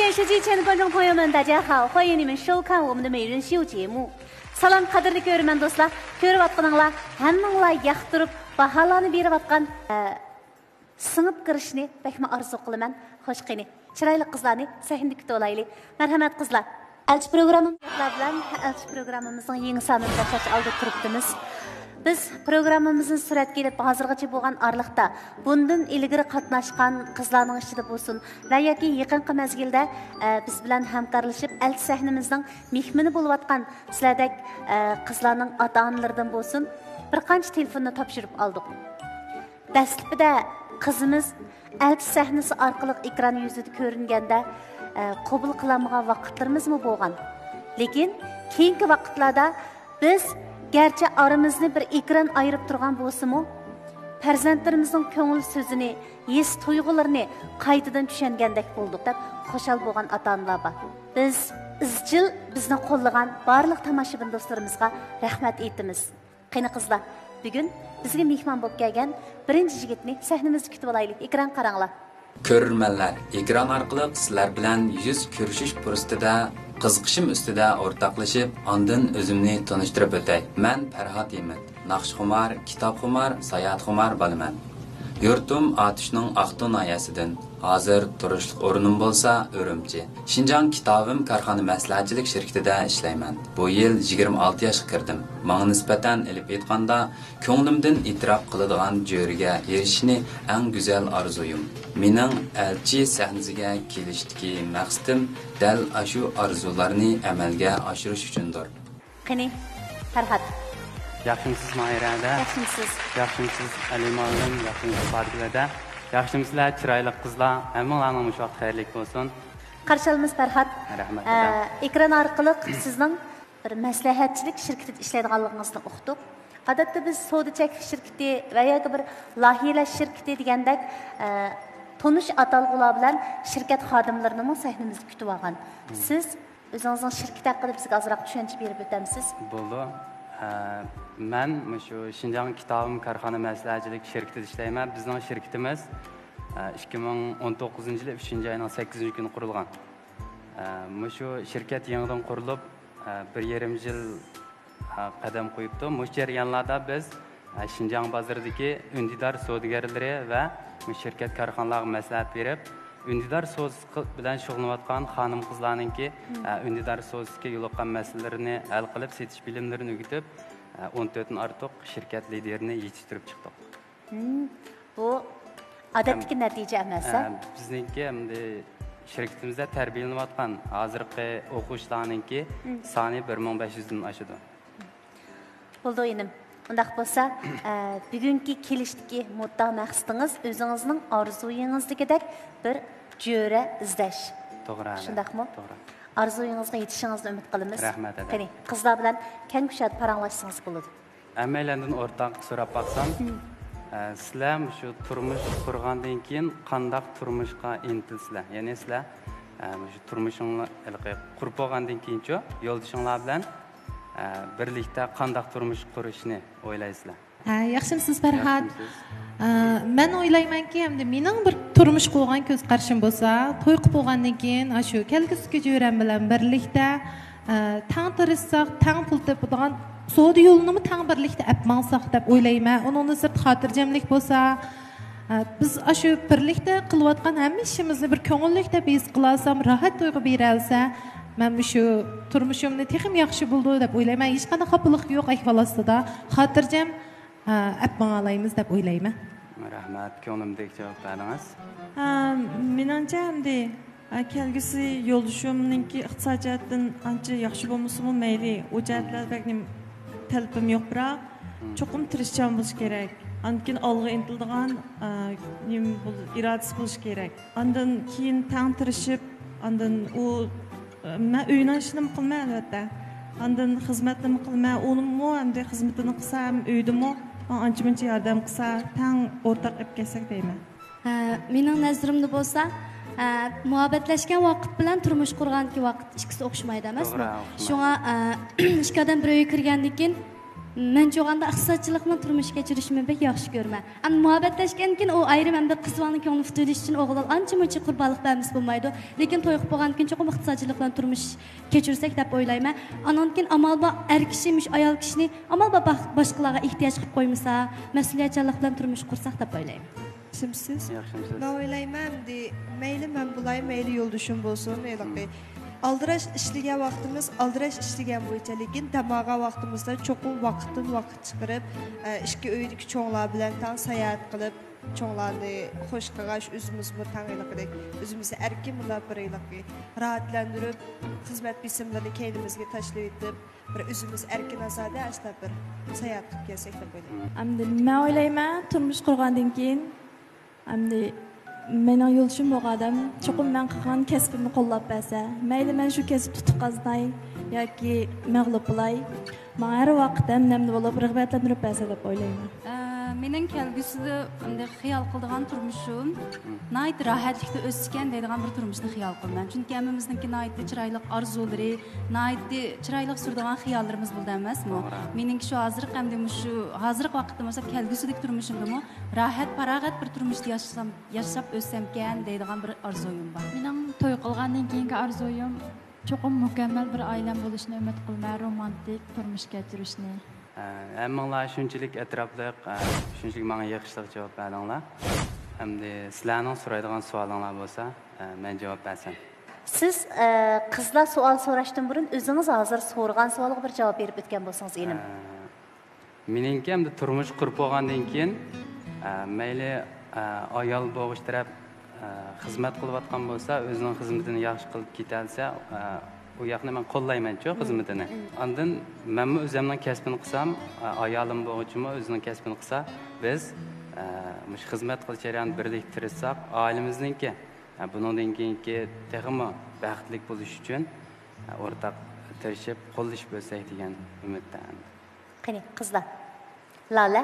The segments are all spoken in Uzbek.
电视机前的观众朋友们，大家好，欢迎你们收看我们的美人秀节目。Salam qadrli ko'rman do'stlar, ko'rib atqaninglar, hammanglar yoqtirib, baholarni berib atgan singib kirishni bekma arzu qilaman. Xo'sh qani, chiroyli qizlarni sahnada kutib olaylik. Marhamat qizlar. Elchi programmamizning yangi sonini boshlash oldi turibmiz. Biz programmamizning suratga ilib hozirgacha bo'lgan orliqda bundan ilgari qatnashgan qizlarning ichida bo'lsin va yoki yaqinqi mezgilda biz bilan hamkorlashib elchi sahnimizning mehmoni bo'layotgan sizlardek qizlarning ota-onalaridan bo'lsin bir qancha telefonni topshirib oldik. Dastlabida qizimiz elchi sahnasi orqali ekran yuzida ko'ringanda qabul qilamagan vaqtlarimizmi bo'lgan. Lekin keyingi vaqtlarda biz gerçi aramızda bir ekran ayırıp durgan bo'lsa-mu, farzandlarimizning ko'ngil so'zini, his tuyg'ularini qaytadan tushungandek bo'ldik deb xo'shal bo'lgan ota-onalar bor. Biz izchil bizni qo'llagan barliq tomoshabin do'stlarimizga rahmat aytamiz. Qani qizlar, bugun bizga mehmon bo'lib kelgan birinchi yigitni sahnamizda kutib olaylik. Ekran qaranglar. Ko'rmanlar, ekran orqali sizlar bilan yuz ko'rishish fursatida qiziqishim ustida o'rtoqlashib, ondan o'zimni tanishtirib o'tay. Men Farhod Yemit, naqshxumar, kitobxumar, sayohatxumar bo'laman. Yurtim Atishning Aqto'ng noyasidan. Hozir turishlik o'rnim bo'lsa, Urumchi. Shinjang kitobim korxona maslahatchilik shirkatida ishlayman. Bu yil 26 yoshga kirdim. Menga nisbatan ilib aytganda, ko'nglimdan e'tirof qiladigan jo'riga erishishni eng go'zal orzuyim. Mening elchi sahnasiga kelishdagi maqsadim dal shu orzularni amalga oshirish uchundir. Qani, Farhod. Yaxshimisiz Mayirada? Yaxshimisiz. Yaxshimisiz Alimalim, yaxshimisiz Fargilada? Yaxshimisizlar, chiroyli qizlar, hammalarning shu vaqt xayrli bo'lsin. Qarshilamiz Farhod. Rahmat. Ekran orqali sizning bir maslahatchilik shirkatida ishlaydiganligingizni uqdik. Odatda biz savdo chekish shirkati va yoki bir loyihalash shirkati degandek tonish atalg'ular bilan shirkat xodimlarini sahnamizda kutib olgan. Siz o'zingizning shirkat haqida bizga ozroq tushuncha berib o'tamsiz? Bo'ldi. Men shu Shinjang kitobim korxona maslahatchilik shirkatida ishlayman. Bizning shirkatimiz 2019-yil 3-oyning 8-kuni qurilgan. Shu shirkat yangidan qurilib 1,5 yil qadam qo'yibdi. Mush jarayonlarda biz Shinjang bozoridagi undidor savdogarlari va shirkat korxonalarga maslahat berib, undidor so'z bilan shug'ullanayotgan xonim qizlarningki undidor so'zga yo'liqqan masalalarini hal qilib, setish bilimlarini o'rgatib, 14 dan ortiq shirkat liderini yetishtirib chiqdik. Bu odatdagi natija emas. Bizningki endi shirkatimizda tarbiyalanayotgan hozirgi o'quvchilarningki soni 1500 dan oshadi. Bo'ldi enim. Undaq bo'lsa, bugungi kelishdagi modda maqsadingiz o'zingizning orzuyingizdagidek bir jo'ra izlash. To'g'ri. Shundaqmi? To'g'ri. Arzuyingizga yetishingizni umid qilamiz. Rahmat edi. Qani, qizlar bilan keng kushad paranglashsangiz bo'ladi. Hammalardan o'rtaq so'rab baqsam, sizlar shu turmush qurgandan keyin qanday turmushga intilsizlar? Ya'ni sizlar shu turmushingni qurib bo'lgandan keyinchi yo'ldishinglar bilan birlikda qanday turmush qurishni o'ylaysizlar? Yaxshimisiz Farhod? Men o'ylaymanki, endi mening bir turmush qurgan ko'z qarashim bo'lsa, to'y qilib bo'lgandan keyin shu kelgusi jo'ram bilan birlikda tang tirishsaq, tang pul topadigan savdo yo'lini tang birlikda apmansaq deb o'ylayman. Uning sirt xotirjamlik bo'lsa, biz shu birlikda qilayotgan hamma ishimizni bir ko'ngillik deb his qilasam, rohat tuyg'u bera olsa, men shu turmushimni texim yaxshi bo'ldi deb o'ylayman. Hech qanday xafalik yo'q ahvol ostida xotirjam apmalaymiz deb o'ylayman. Rahmat, ko'nglimdek javob berdingiz. Menimcha endi kelgusi yo'ldoshimningki iqtisodiyotdan ancha yaxshi bo'lmasa-mu mayli, u jihatlardagi talabim yo'q, biroq cho'qim tirishchan bo'lish kerak. Ankin olg'a intiladigan irodasi bo'lish kerak. Ondan keyin tang tirishib, ondan u men uyni ishini qilmay albatta. Ondan xizmatni qilmay, unimmi endi xizmatini qilsam, uydimi ancha-muncha yordam qilsa, tang o'rtaq olib kelsak deyman. Mening nazarimda bo'lsa, muhabbatlashgan vaqt bilan turmush qurganki vaqt ikkisi o'xshamaydi emasmi? Shunga ikki odam bir uyga kirgandan keyin Men çoğanda iqtisodchilikni turmush kechirishni bek yaxshi ko'raman. Endi muhabbatlashgandan keyin u ayrim hamda qizlarning ko'nglini tutilish uchun o'g'il ancha-muncha qurbonlik bermasa bo'lmaydi. Lekin to'y qilib bo'lgandan keyin cho'qim iqtisodchilik bilan turmush kechirsak deb o'ylayman. Andan keyin amal bor er kishimish ayol kishini amal bor boshqalarga ehtiyoj qilib qo'ymasa, mas'uliyatchanlik bilan turmush qursak deb o'ylayman. Simsiz. Yaxshimisiz? Ben oylayman de meyli men bulay meyli yo'ldoshim bo'lsin. Aldıraş işligen vaktimiz aldıraş işligen bo'yicha lekin tamaga vaqtimizda cho'qim vaqtdan vaqt chiqarib ishki uydagi cho'nglar bilan tan sayohat qilib cho'nglarni xush qilgash o'zimiz bu tangilik o'zimizni erkin muloqotlik rahatlantirib xizmat bisimlarini keynimizga tashlab etib bir o'zimiz erkin azada asta bir sayohat qilib kelsak deb o'ylayman. Endi men o'ylayman turmush qurgandan keyin endi mening yo'lishim bor odam cho'qim men qilgan kasbimni qo'llab bersa, mayli men shu kasb tutib qaznay yoki mag'lub bo'lay, men har vaqt namni bo'lib rag'batlantirib bersa deb o'ylayman. Mening kelgusida bunday xiyol qiladigan turmushim nayt rohatlikda o'sgan deydigan bir turmushni xiyol qilaman. Chunki hammamizningki nayt chiroyli orzulari, nayt chiroyli suradigan xiyollarimiz bo'ldi emasmi? Mening shu hozirgi hamda shu hozirgi vaqtda bo'lsa kelgusidagi turmushimda rohat, farog'at bir turmushda yashab o'ssamkan deydigan bir orzuyim bor. Mening to'y qilgandan keyingi orzuyim cho'qim mukammal bir oilam bo'lishni umid qilman, romantik turmush kechirishni. Hammalar shunchalik atrofliq, shunchalik menga yoqishli javob berdinglar. Hamda sizlarning so'raydigan savolinglar bo'lsa, men javob bersam. Siz qizlar savol so'rashdan burun o'zingiz hozir so'rgan savolga bir javob berib o'tgan bo'lsangiz enim. Meningki hamda turmush qurib bo'lgandan keyin mayli ayol bo'g'ish taraf xizmat qilayotgan bo'lsa, o'zining xizmatini yaxshi qilib ketalsa, u yoqni men qo'llayman-ku xizmatini. Ondan men o'zimning kasbini qilsam, ayolim bo'g'ichimi o'zining kasbini qilsa, biz mush xizmat qilish jarayonini birlikda tirishsak, oilamizningki bundan keyingi texmi baxtli bo'lish uchun o'rtaq tirishib qo'llashib bo'lsak degan umiddaman. Qani qizlar. Lala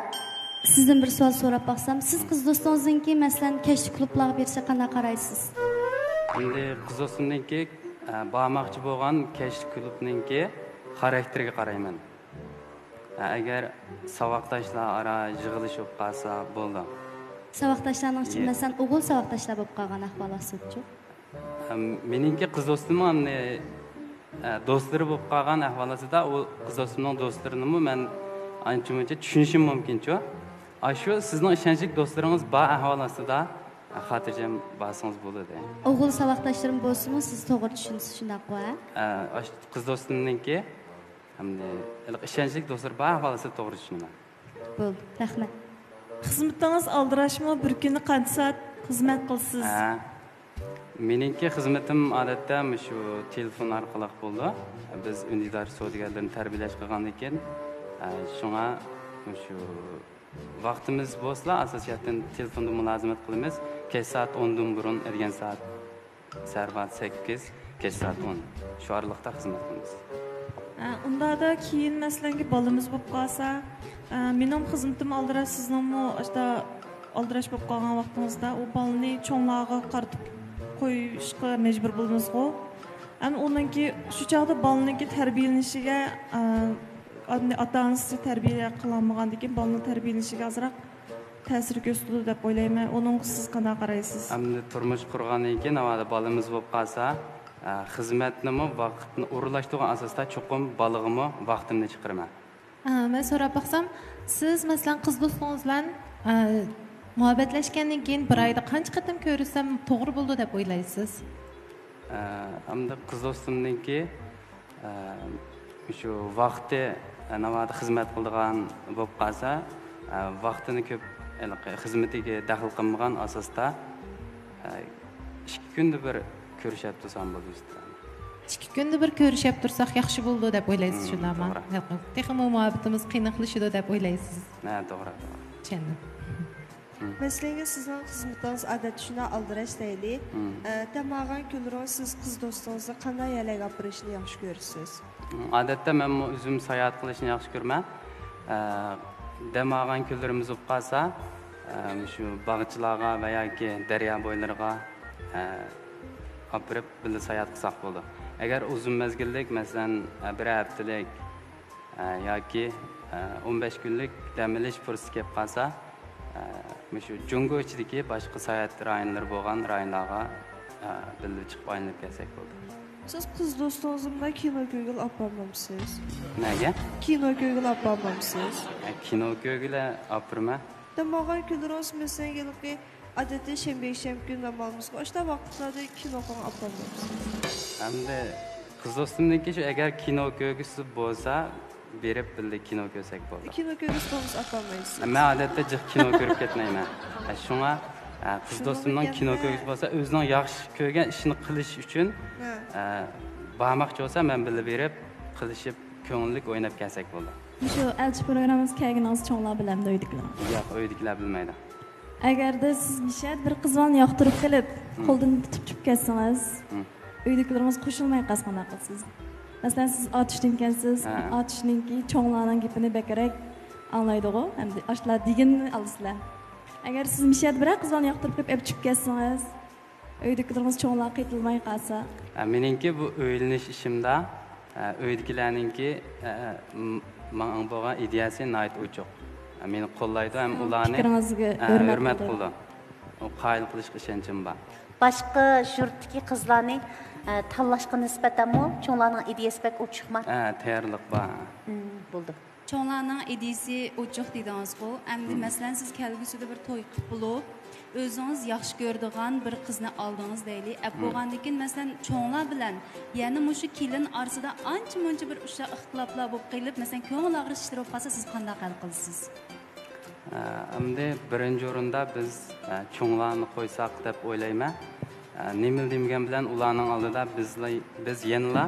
Sizdan bir savol so'rab baqsam, siz qiz do'stingizninki masalan kashf klublarga bersa qanday qaraysiz? Endi qiz do'stimninki bormoqchi bo'lgan kashf klubninki xarakteriga qarayman. Agar saboqdoshlar ara yig'ilishib qolsa bo'ldi. Saboqdoshlarning ichida masalan o'g'il saboqdoshlar bo'lib qolgan ahvolat sudchi. Meningki qiz do'stimning do'stlari bo'lib qolgan ahvolatida u qiz do'stimning do'stlarini men ancha-muncha tushunishim mumkin-ku. Shu sizning ishonchli do'stlaringiz bor ahvolatida xotirjam bo'lsangiz bo'ladi. O'g'il saboqdoshlarim bo'lsa-mu, siz to'g'ri tushunsiz shunday qo'y. Qiz do'stimninki hamda ishonchli do'stlar bor ahvolatida to'g'ri tushunaman. Bo'ldi, rahmat. Xizmatingiz aldirashmi, bir kuni qancha soat xizmat qilsiz? Meningki xizmatim odatda shu telefon orqali bo'ldi. Biz undidor savdogarlarni tarbiyalash qilgandan keyin shunga shu vaqtimiz bo'lsa, asosiyatdan telefonda mulozimat qilamiz. Kech soat 10 dan burun, ergan soat sarvat 8, kech soat 10. Shu oraliqda xizmat qilamiz. Unda da keyin masalanki bolamiz bo'lib qolsa, mening xizmatim aldirash sizningmi ashta aldirash bo'lib qolgan vaqtingizda u bolani cho'nglarga qaratib qo'yishga majbur bo'ldingizku. Uningki shu chog'da bolaninki tarbiyalanishiga ota-onasi tarbiya qilolmagandan keyin bolaning tarbiyalanishiga ozroq ta'sir ko'rsatadi deb o'ylayman. Uning siz qanday qaraysiz? Hamda turmush qurgandan keyin avvalo bolamiz bo'lib qolsa, xizmatnimi vaqtni o'rinlashtirgan asosda cho'qim balig'imni vaqtimni chiqaraman. Men so'rab baqsam, siz masalan qiz do'stingiz bilan muhabbatlashgandan keyin bir oyda qancha qatim ko'rsam to'g'ri bo'ldi deb o'ylaysiz? Hamda qiz do'stimninki shu vaqti navada xizmat qiladigan bo'lib qolsa, vaqtini ko'p xizmatiga daxl qilmagan asosda 2 kunda bir ko'rishib tursam bo'ladi. 2 kunda bir ko'rishib tursak yaxshi bo'ldi deb o'ylaysiz shundaymi? Texmo muhabbatimiz qiynalishidi deb o'ylaysiz? Ha, to'g'ri. Tushundim. Mesela sizin xizmatingiz odat shuna aldirash deylik. Tamagan kunlar siz qiz do'stingizga qanday yo'lga gapirishni yaxshi ko'rasiz? Odatda men o'zim sayohat qilishni yaxshi ko'raman. Demagan kunlarimiz bo'lib qolsa, shu bog'chilarga va yoki daryo bo'ylariga olib borib birga sayohat qilsak bo'ldi. Agar uzun mezgillik, masalan, bir haftalik yoki 15 kunlik dam olish fursati kelib qolsa, shu Jungo ichidagi boshqa sayohat rayonlari bo'lgan rayonlarga birga chiqib aylanib kelsak bo'ldi. Siz kız dostunuzla kino gögül apamamışsınız. Nega? Kino gögül apamamışsınız. Kino gögüle apırma. Damagan külürüz mesela gelip ki adeti şembe gün namalımız var. İşte vakitlerde kino falan apamamışsınız. Hem de kız dostumdaki şu eğer kino gögüsü bolsa berip birga kino ko'rsak bo'ldi. Kino ko'rishimiz apamaysiz. Men odatda jiq kino ko'rib ketmayman. Shunga qiz do'stimning kino ko'rish bo'lsa, o'zining yaxshi ko'rgan ishini qilish uchun bormoqchi bo'lsa, men bilib berib, qilishib, ko'ngillik o'ynab kelsak bo'ldi. Shu elchi programmamiz kelganingiz cho'nglar bilan uydikilar. Yo'q, uydikilar bilmaydi. Agarda siz nishad bir qizlarni yoqtirib kelib, qo'ldan tutib ketsangiz, uydikilarimiz qo'shilmay qasqana qilsiz. Masalan, siz otishdan kelsiz, otishninki cho'nglarning gapini bekerek anglaydi-ku, hamda ashlar deganni olasizlar. Agar siz nishad bir qizlarni yoqtirib kelib, chiqib ketsangiz, uydikilarimiz cho'nglar qaytilmay qolsa, meningki bu o'ylanish ishimda uydikilarninki men bo'lgan ideyasi nayt uchoq. Meni qo'llaydi ham ularni hurmat qildi. O qayil qilishga ishonchim bor. Boshqa yurtdagi qizlarni tanlashga nisbatan mi cho'nglarning ideyasi pek uchuqmi? Tayyorlik bor. Bo'ldi. Cho'nglarning ideyasi uchuq dedingiz-ku. Endi masalan siz kelgusida bir to'y qilib bo'lib, o'zingiz yaxshi ko'radigan bir qizni oldingiz deylik. Bo'lgandan keyin masalan cho'nglar bilan, ya'ni mushu kelin orasida ancha-muncha bir o'sha ixtiloflar bo'lib qilib, masalan ko'ngil og'rishlar bo'lib qolsa, siz qanday hal qilasiz? Endi birinchi o'rinda biz cho'nglarni qo'ysak deb o'ylayman. Nima degan bilan ularning oldida biz yanala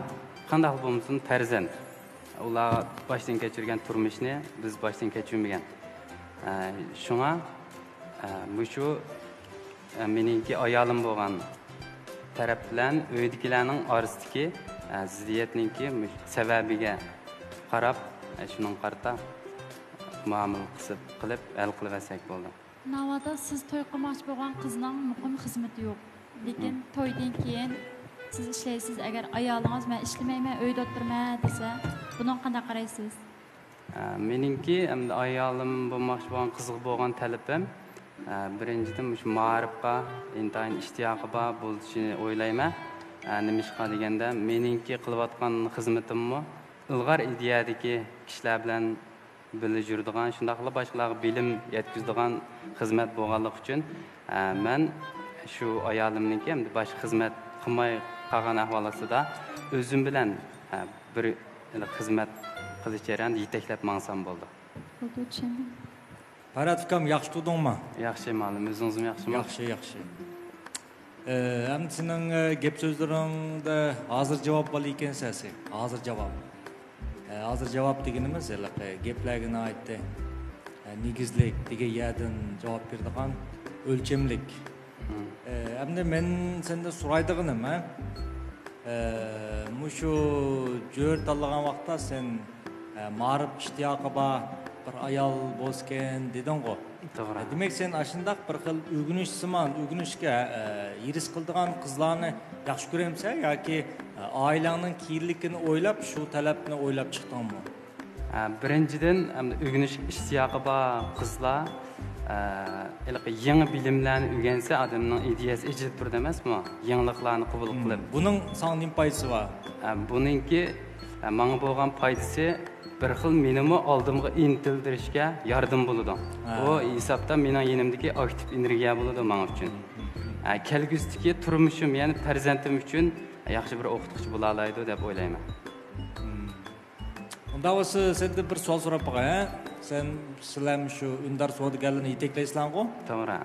qanday bo'lmasin farzand. Ular boshdan kechirgan turmushni biz boshdan kechirmagan. Shunga shu meningki ayolim bo'lgan taraf bilan uydagilarning orasidagi ziddiyatninki sababiga qarab shuning qarta muomala qilib hal qilib bo'ldi. Navada siz to'y qilmoqchi bo'lgan qizning muqim xizmati yo'q. Lekin to'ydan keyin siz ishlaysiz. Agar ayolingiz men ishlamayman, uyda o'tirman desa, bunga qanday qaraysiz? Meningki ayolim bo'lmoqchi bo'lgan qiziq bo'lgan talabim birinchidan shu ma'rifga, intayin ishtiyoqi bor bo'lishini o'ylayman. Nima ishqa deganda, meningki qilayotgan xizmatimmi ilg'or ideyadagi kishilar bilan birga yuradigan, shundaqla boshqalarga bilim yetkazadigan xizmat bo'lganligi uchun men shu ayolimningki hamda boshqa xizmat qilmay qolgan ahvolida o'zim bilan bir xizmat qilish jarayonida yetaklab mansam bo'ldi. Bo'ldi, tushundim. Farhat ukam yaxshi turdingmi? Yaxshi, ma'lum, o'zingizmi yaxshimi? Yaxshi. Hamda sening gap so'zlaringda hozir javob bor ekan sesi. Hozir javob. Hozir javob deganimiz gaplarga aytdi. Negizlik degan yerdan javob berdigan o'lchamlik. Hamda men senda so'raydiganim, mushu jo'r tanlagan vaqtda sen ma'rif ishtiyoqi bor bir ayol bo'lsken deding-ku. To'g'ri. Demak sen ashundaq bir xil o'rganishga yiris qildigan qizlarni yaxshi ko'ramsan yoki oilangning kiyinligini o'ylab shu talabni o'ylab chiqdingmi? Birinchidan o'rganish ishtiyoqi bor qizlar yangi bilimlarni o'rgansa odamning ideyasi ijod turdi emasmi? Yangiliklarni qabul qilib. Buning sanga nima foydasi bor? Buningki menga bo'lgan foydasi bir xil menimi oldimga intiltirishga yordam bo'ladi. O hisobda mening yenimdagi aktiv energiya bo'ladi men uchun. Kelgusidagi turmushim, ya'ni farzandim uchun yaxshi bir o'qituvchi bo'la oladi deb o'ylayman. Unda bo'lsa senda bir savol so'rab qo'yay. Sen sizlar shu undar savdogarlarni yetaklaysan-ku? To'g'ri.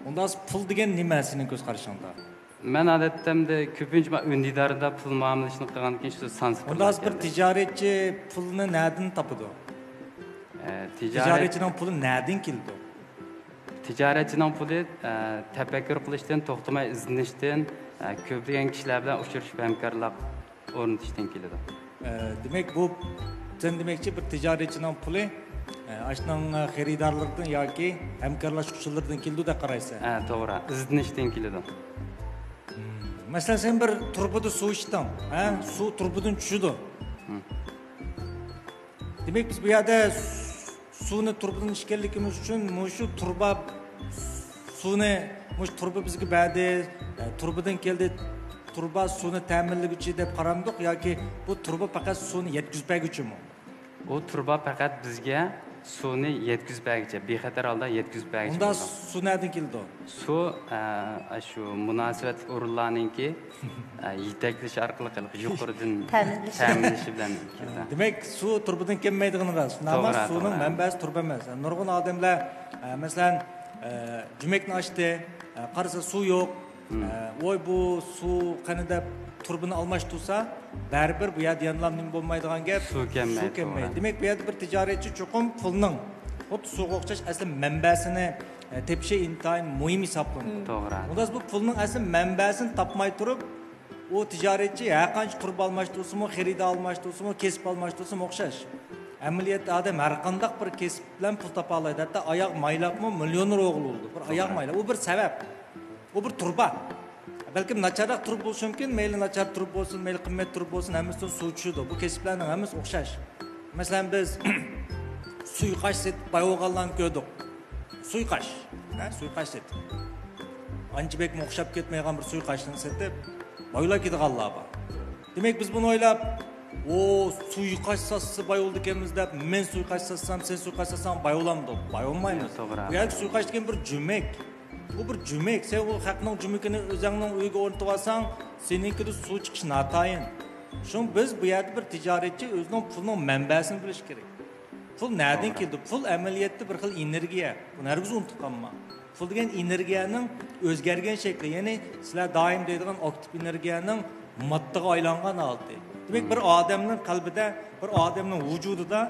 Unda pul degan nima sening ko'z qarashingda? Men odatda ko'pincha undidarda pul muomalashini qilgandan keyin shu sans. Unda bir tijoratchi pulni nerdan topadi? Tijoratchining puli nerdan keldi? Tijoratchining puli tafakkur qilishdan, to'xtamay izlanishdan, ko'plagan kishilar bilan uchrashib hamkorlik o'rnatishdan keladi. Demak bu sen demakchi bir tijoratchining puli ashning xaridorlardan yoki hamkorlashuvchilardan keldi deb qaraysan. To'g'ri, izlanishdan keladi. Masalan sen bir turbada suv ichding, suv turbadan tushdi. Demek biz bu yerde suvni turbadan ishganligimiz uchun shu turba suvni turba bizga berdi, turbadan keldi, turba suvni ta'minlovchi deb qaramdiq yoki bu turba faqat suvni yetkazib berguchimi? O turba faqat bizga suvni yetkazib berguchi, bexatar holda yetkazib berguchi. Unda suv nereden keldi? Su shu munosabat o'rinlarninki yetaklash orqali yuqoridan ta'minlashi bilan keldi. Demek su turbadan kelmaydigan rost. Namaz suvning manbasi turba emas. Nurg'un odamlar masalan jumakni ochdi, qarasa suv yo'q. Voy bu suv qanida turbini almashtirsa, baribir bu yerda yanlamning bo'lmaydigan gap suv kelmaydi. Demek bu yerda bir tijoratchi chuqum pulning xuddi suvga o'xshash asli manbasini tepishi intayin muhim hisoblanadi. To'g'ri. Unda bu pulning asli manbasini topmay turib, o tijoratchi har qancha turba almashtirsimi, xarida almashtirsimi, kesib almashtirsimi o'xshash. Amaliyotda odam har qanday bir kesib bilan pul topa oladi. Hatto oyoq maylabmi millioner o'g'il bo'ldi. Bir oyoq maylab, u bir sabab. O bir turba. Belki nacharroq turib bo'lishi mumkin, mayli nachar turib bo'lsin, mayli qimmat turib bo'lsin, hammasidan suv tushadi. Bu kesiblarning hammasi o'xshash. Masalan biz suyqash setib bayolganlarni ko'rdik. Suyqash, suyqash setib. Anchibekmi o'xshab ketmaygan bir suyqashni setib bayolab ketganlar bor. Demak biz buni o'ylab, o suyqash sassa bayoldi ekanmiz deb, men suyqash sassam, sen suyqash sassam bayolamdi. Bayolmaymiz. Bu yerda suyqash degan bir jumak. Bu bir cümek. Sen o hakның cümekini özüңнің uyga o'rnatib olsang, seninkida suv chiqish natayin. Şun biz bu yerda bir tijoratchi o'zining pulining manbasini bilish kerak. Pul nereden keldi? Pul amaliyotda bir xil energiya. Buni hargiz unutib qolma. Pul degan energiyaning o'zgargan shakli, ya'ni sizlar doim deydigan aktiv energiyaning moddaga aylangan holati. Demak bir odamning qalbida, bir odamning vujudida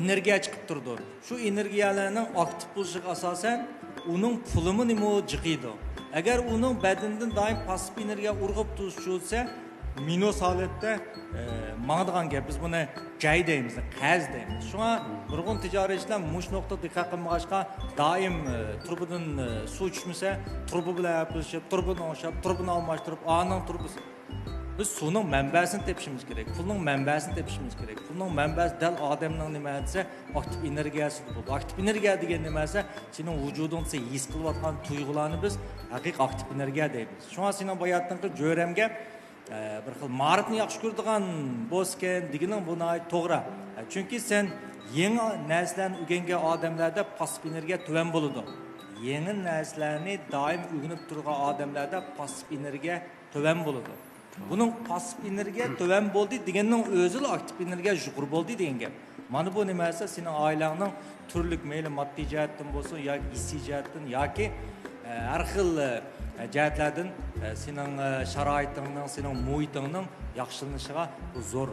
energiya chiqib turdi. Shu energiyalarning aktiv bo'lishiga asosan onun pulumi nima jiqiydi. Agar uning badanidan doim pasif energiya urg'ib turishi bo'lsa, minus holatda mangdigan gap. Biz buni jay deymiz, qaz deymiz. Shunga nurg'un tijoratchilar mush nuqtada diqqat qilmag'achqa doim turbadan suv tushmasa, turba bilan yapishib, turbani o'shab, turbani almashtirib, aning turbasi. Biz suvning manbasini tepishimiz kerak, pulning manbasini tepishimiz kerak. Pulning manbasi dal odamning nima desa, aktiv energiyasi bo'ladi. Aktiv energiya degan nima desa, sening vujudingda his qilayotgan tuyg'ularni biz haqiqiy aktiv energiya deymiz. Shunga sening bayotdagi jo'ramga bir xil ma'rifni yaxshi ko'radigan bo'lsken deganing buni to'g'ri. Chunki sen yangi narsalarni o'rgangan odamlarda pasif energiya tuvan bo'ladi. Yangi narsalarni doim o'rganib turgan odamlarda pasif energiya tuvan bo'ladi. Bunun pasif energiya tuvan bo'ldi deganning o'zi aktiv energiya yuqori bo'ldi degan gap. Mana bu nima esa sening oilangning turli mayli moddiy jihatdan bo'lsin yoki hissiy jihatdan yoki har xil jihatlardan sening sharoitingning, sening muhitingning yaxshilanishiga bu zo'r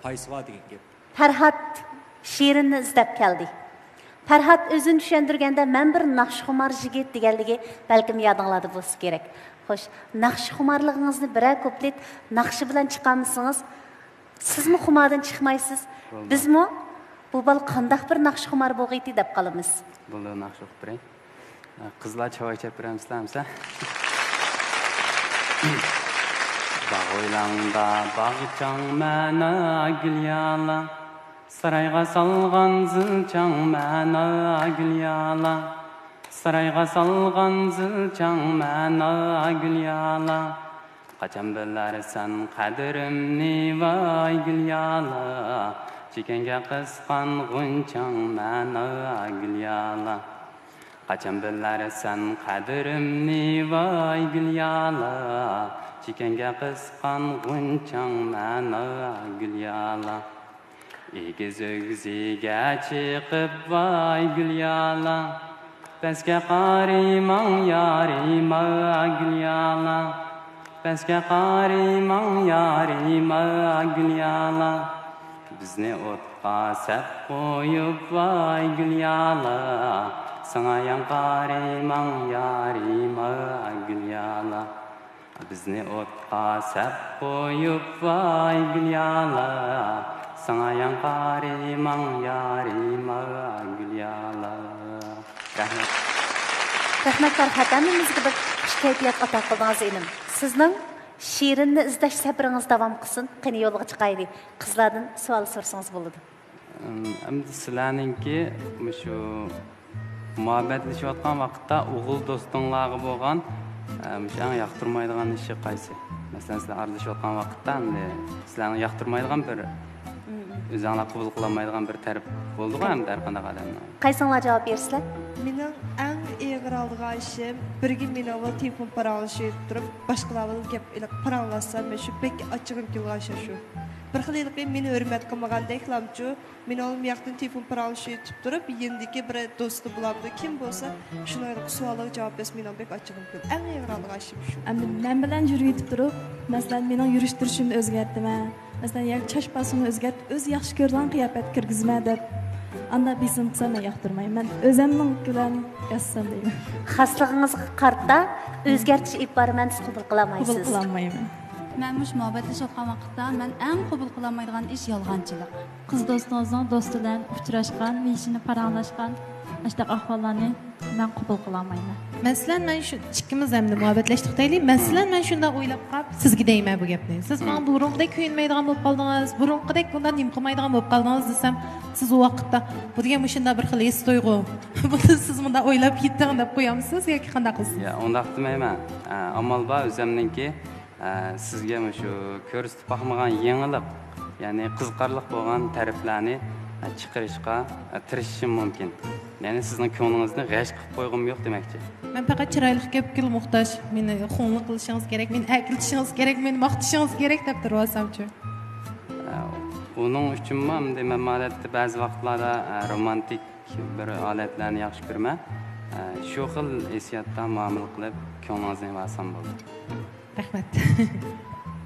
foyzi bor degan gap. Farhod she'rini izlab keldi. Farhod o'zini tushuntirganda men bir naqshxumor yigit deganligi balkim yodinglarda bo'lsa kerak. Xo'sh, naqshxumorligingizni biror kuplet naqshi bilan chiqamisiz? Sizmi xumordan chiqmaysiz? Bizmi bu bal qandaq bir naqshxumor bo'lg'iti deb qolamiz. Bo'ldi, naqsh o'qib beray. Qizlar choy ichib beramizlarmisa? Bog' o'ylangda bog'chang mana gul yala, sarayga solgan zilchang mana gul yala. Sarayga salgan zilchang mana gül yala, qachon bilarsan qadrimni voy gül yala, chekanga qisqan g'unchang mana gül yala, qachon bilarsan qadrimni voy gül yala, chekanga qisqan g'unchang mana gül yala, egiz o'g'ziga chiqib voy gül yala, Pesке qarimang yarima gül yala, pesке qarimang yarima gül yala, bizni o'tqa sep qo'yib voy gül yala, sana yan qarimang yarima gül yala, bizni o'tqa sep qo'yib voy gül yala, sana yan qarimang yarima gül yala. Rahmat Farhod, hammamizga bir xush kayfiyat ato qildingiz elim. Sizning she'rinni izlash sabringiz davom qilsin. Qani yo'lga chiqaylik. Qizlardan savol so'rasangiz bo'ladi. endi sizlarninki shu muhabbatlashayotgan vaqtda o'g'il do'stinglarga bo'lgan eng yoqtirmaydigan ishi qaysi? Masalan, sizlar aralashayotgan vaqtda sizlarni yoqtirmaydigan bir o'zinglar qabul qilolmaydigan bir taraf bo'ldimi ham har qanday odamlar? Qaysinglar javob bersizlar? Mening eng ig'ir olgan ishim birga men avval telefon paranglashib turib, boshqalar bilan gap paranglashsam, men shu bek ochig'im kelgan shu. Bir xillikda meni hurmat qilmagandek lamchu, men olim yaqdan telefon paranglashib turib, yendiki bir do'sti bulamdi. Kim bo'lsa, shunday savolga javob bersa, men bek ochig'im keldi. Eng ig'ir olgan ishim shu. Men bilan yurib turib, masalan, mening yurish turishimni o'zgartdim. Masalan, chash pasini o'zgart, o'z yaxshi ko'rgan qiyofat kirgizma deb anda bisim qilsam yoqtirmayman. O'zimning bilan yassam deyman. Xaslığınızga qarta o'zgartish iborini siz qabul qilolmaysiz. Qabul qilolmayman. Men mush muhabbatlashayotgan vaqtda men eng qabul qilolmaydigan ish yolg'onchilik. Qiz do'stingizning do'sti bilan uchrashgan, mishini paranglashgan ashta ahvollarni men qabul qilolmayman. Masalan, men shu ikkimiz hamda muhabbatlashdik deylik. Masalan, men shunda o'ylab qolib, sizga deyman bu gapni. Siz men burunqidek kuyinmaydigan bo'lib qoldingiz, burunqidek bundan nim qilmaydigan bo'lib qoldingiz desam, siz u vaqtda bu degan shunda bir xil his tuyg'u. Buni siz bunda o'ylab yetding deb qo'yamsiz yoki qanday qilsiz? Ya, undaq demayman. Amal bor o'zimninki sizga shu ko'rsatib boqmagan yangilik, ya'ni qiziqarli bo'lgan taraflarni chiqarishga tirishishim mumkin. Ya'ni sizning ko'nglingizni g'ash qilib qo'yg'im yo'q demakchi. Men faqat chiroyli gapga muhtoj. Meni xo'nlik qilishingiz kerak, meni akiltishingiz kerak, meni maqtishingiz kerak deb turibsam-chi. Uning uchun ham men odatda ba'zi vaqtlarda romantik bir holatlarni yaxshi ko'raman. Shu xil hissiyotdan muomala qilib ko'nglingizni olsam bo'ldi. Rahmat.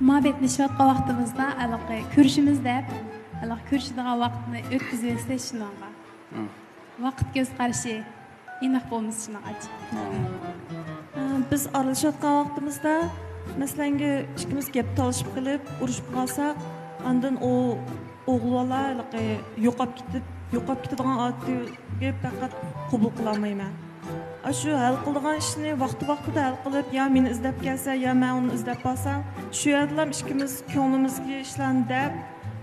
Muhabbatlashayotgan vaqtimizda aloqa ko'rishimiz deb, aloqa ko'rishadigan vaqtni o'tkazib shunga. Vaqt ko'z qarashi aniq bo'lmasa shunaqachi. Biz aralashayotgan vaqtimizda masalan, ikkimiz gap talashib qilib, urushib qolsak, ondan o o'g'illar yo'qolib ketadigan oddiy faqat qabul qilolmayman. Shu hal qiladigan ishni vaqti-vaqtida hal qilib, yo meni izlab kelsa, yo men uni izlab qolsam, shu yerda ikkimiz ko'nglimizga ishlarni deb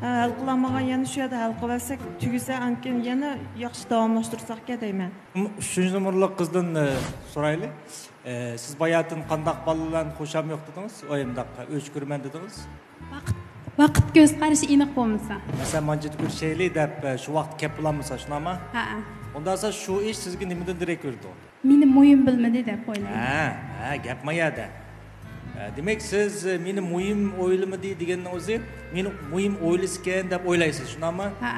hal qilamagan, yana shu yerda hal qilsak, tugisa, ankin yana yaxshi davomlashtirsak deyman. 3-numurli qizdan so'raylik. Siz bayatın qandaq balalarni xo'sham yo'q dedingiz, oyimdaq o'ch ko'rman dedingiz. Vaqt ko'z qarashi aniq bo'lmasa. Masalan, manjit ko'rishaylik deb shu vaqt kelib qolamsa, shunami? Ha. Ondan sonra şu iş sizga nimadan direk ko'rdi? Meni mo'yim bilmadi deb o'ylayman. Ha, gapmayadi. Demak, siz meni mo'yim o'ylamadi deganning o'zi, meni mo'yim o'ylaskan deb o'ylaysiz, shunami? Ha.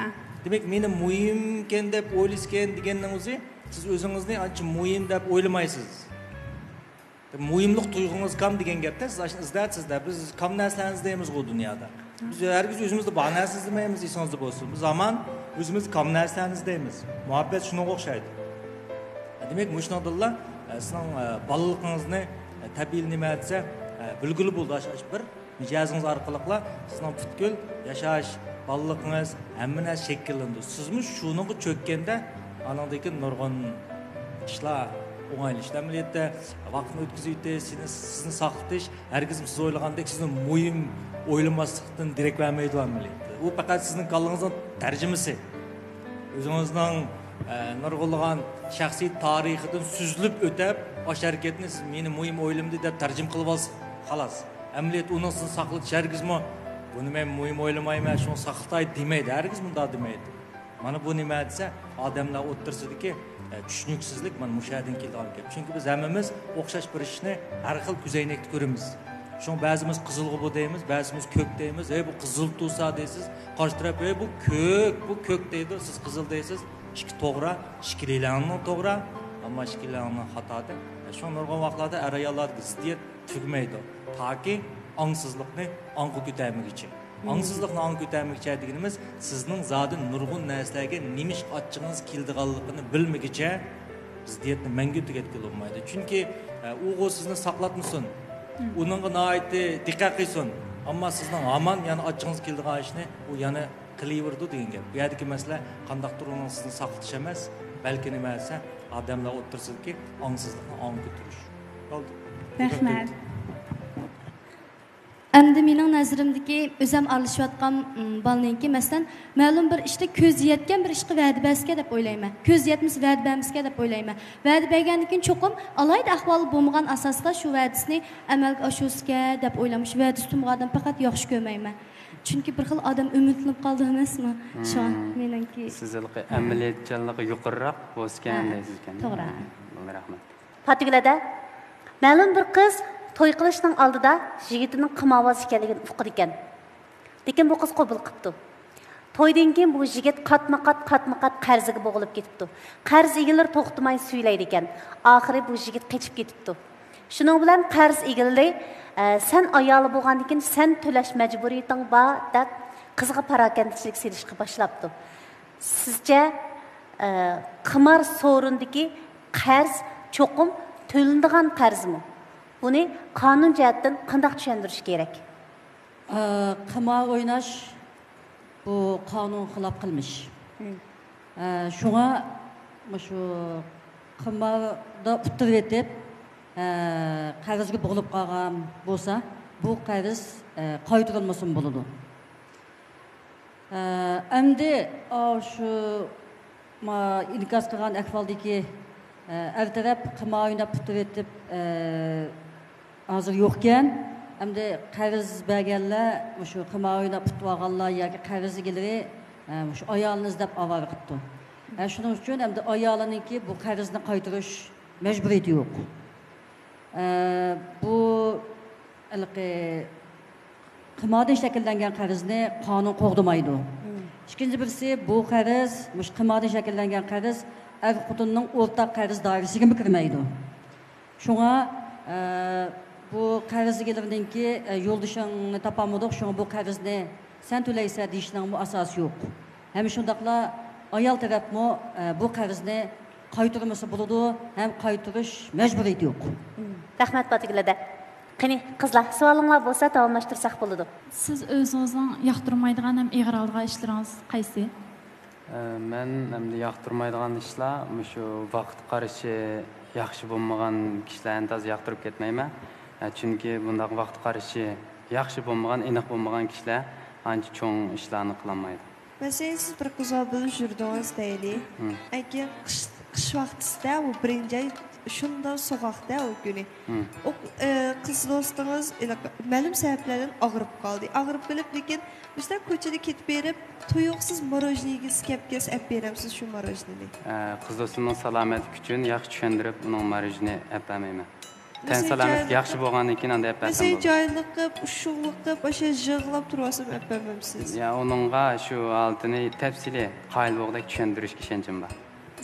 Demak, meni mo'yimkan deb o'ylaskan deganning o'zi, siz o'zingizni ancha mo'yim deb o'ylamaysiz. Mo'yimlik tuyg'ungiz kam degan gapda siz ashuni izlaysizda. Biz kam narsalarni izlaymiz bu dunyoda. Biz herkes o'zimizda bor narsa izlamaymiz, esingizda bo'lsin. Biz zaman o'zimiz kam narsalarni izlaymiz. Muhabbet shunga o'xshaydi. Demak, mushunadilla sizning bolalig'ingizni tabiiy nima desa, bilguli bo'ldi bir mijozingiz orqali sizning butkul yashash, bolalig'ingiz hamma narsa shakllandi. Sizmi shuniga cho'kkanda anadagi nurg'un ishlar o'ng'aylashlar amaliyotda vaqtni o'tkazib sizni saqlatish herkes siz o'ylagandek sizni muhim o'ylamaslikdan direkt vermaydi amaliyotda. U faqat sizning kallangizning tarjimasi. O'zingizning nurg'ulg'an shaxsiy tarixidan suzilib o'tib, o'sha harakatni siz meni muhim o'ylamdi deb tarjim qilib olsiz, xolos. Amaliyot uni sizni saqlatish herkesmi buni men muhim o'ylamayman, shuni saqlatay demaydi. Herkes bunday demaydi. Mana bu nima desa, odamlar o'tirsidiki tushunüksizlik mana mushadan kelgan gap. Chunki biz hammamiz o'xshash bir ishni har xil ko'zoynakda ko'ramiz. Shun ba'zimiz qizilg'i bu deymiz, ba'zimiz ko'k deymiz. Bu qizil tusa deysiz, qarshi taraf bu ko'k deydi, siz qizil deysiz. Ikki to'g'ri, ikkilarning to'g'ri, ammo ikkilarning xatoda. Shu nurg'un vaqtlarda ayollarga ziddiyat tugmaydi. Toki angsizlikni anqib ko'tarmoqchi. Angsizlikni anqib ko'tarmoqchi deganimiz sizning zodi nurg'un narsalarga nimish ochchig'ingiz keldiganligini bilmagicha ziddiyatni mangu tugatgan bo'lmaydi. Chunki u sizni saqlatmasin. Uningga noiti diqqat qilsin. Ammo sizning hamon yana ochchig'ingiz keldigan ishni u yana qilaverdi degan gap. Bu yerdagi masala qandaqdir uni sizni saqlatish emas, balki nima desa, odamlar o'tirsinki, angsizlikni anqib turish. Bo'ldi. Rahmat. Endi mening nazarimdagi o'zim aralashayotgan balninki masalan ma'lum bir ishda ko'z yetgan bir ishga va'da berishga deb o'ylayman. Ko'z yetmasa va'da bermasga deb o'ylayman. Va'da bergandan keyin cho'qim alayda ahvol bo'lmagan asosda shu va'dasini amalga oshirishga deb o'ylamoq. Shu va'da tutmagan faqat yaxshi ko'rmayman. Chunki bir xil odam umidlanib qoldi emasmi? Shu meningki sizlarga amaliyotchanligi yuqoriroq bo'lgan deysiz ekan. To'g'ri. Rahmat. Fatigilada ma'lum bir qiz to'y qilishning oldida yigitining qimovoz ekanligini uqdi ekan. Lekin bu qiz qabul qilibdi. To'ydan keyin bu yigit qatma-qat qarziga bo'g'ilib ketibdi. Qarz egalari to'xtamay suyleydi ekan. Oxiri bu yigit qochib ketibdi. Shuning bilan qarz egalari sen ayoli bo'lgandan keyin sen to'lash majburiyating bor deb qizga parakandchilik silishga boshlabdi. Sizce qimor so'rindagi qarz cho'qim to'linadigan qarzmi? Buni qonun jihatdan qanday tushundirish kerak? Qimor o'ynash bu qonun xilof qilmish. Shunga shu qimorda putur etib qarzga bo'g'ilib qolgan bo'lsa, bu qarz qaytarilmasin bo'ladi. Endi shu inkas qilgan ahvoldagi er taraf qimor o'ynab putur etib hozir yo'qkan, endi qarz berganlar shu qimor o'ynab putib olganlar yoki qarz egalari shu ayolni izlab avara qilibdi. Shuning uchun endi ayoliniki bu qarzni qaytarish majburiyati yo'q. Bu qimordan shakllangan qarzni qonun qo'g'damaydi. Ikkinchi birisi bu qarz, mush qimordan shakllangan qarz er-xotinning o'rtaq qarz doirasiga kirmaydi. Shunga bu qarz egalarininki yo'ldishingni topolmadik, shunga bu qarzni sen to'laysa deyishning asosi yo'q. Ham shundaqla ayol tarafmi bu qarzni qaytarmasa bo'ladi, ham qaytarish majburiyati yo'q. Rahmat Fatigilada. Qani qizlar, savolinglar bo'lsa davomlashtirsak bo'ladi. Siz o'zingizning yoqtirmaydigan ham ig'ir olgan ishlaringiz qaysi? Men endi yoqtirmaydigan ishlar shu vaqt qarashi yaxshi bo'lmagan kishilarni tez yoqtirib ketmayman. Chunki bundaq vaqt qarashi yaxshi bo'lmagan, aniq bo'lmagan kishilar ancha cho'ng ishlarni qilolmaydi. Mesela siz bir kızla bilan yurdingiz deylik. Agar qish vaqtida u birinchi shunda so'qoqda o kuni. O qiz do'stingiz ma'lum sabablardan og'rib qoldi. Og'rib qolib, lekin işte ko'chada ketib berib, tuyuqsiz morojniga skepkes olib beramsiz shu morojnini. Qiz do'stimning salomatligi uchun yaxshi tushuntirib, uning morojni olib bermayman. Tan salomatligi yaxshi bo'lgandan keyin unda olib bersam bo'ladi. Mesela joyliq qilib, ushuqliq qilib, o'sha yig'lab turasam olib bermamsiz. Ya onunga shu altini tafsili qayil bo'g'dak tushuntirishga ishonchim bor.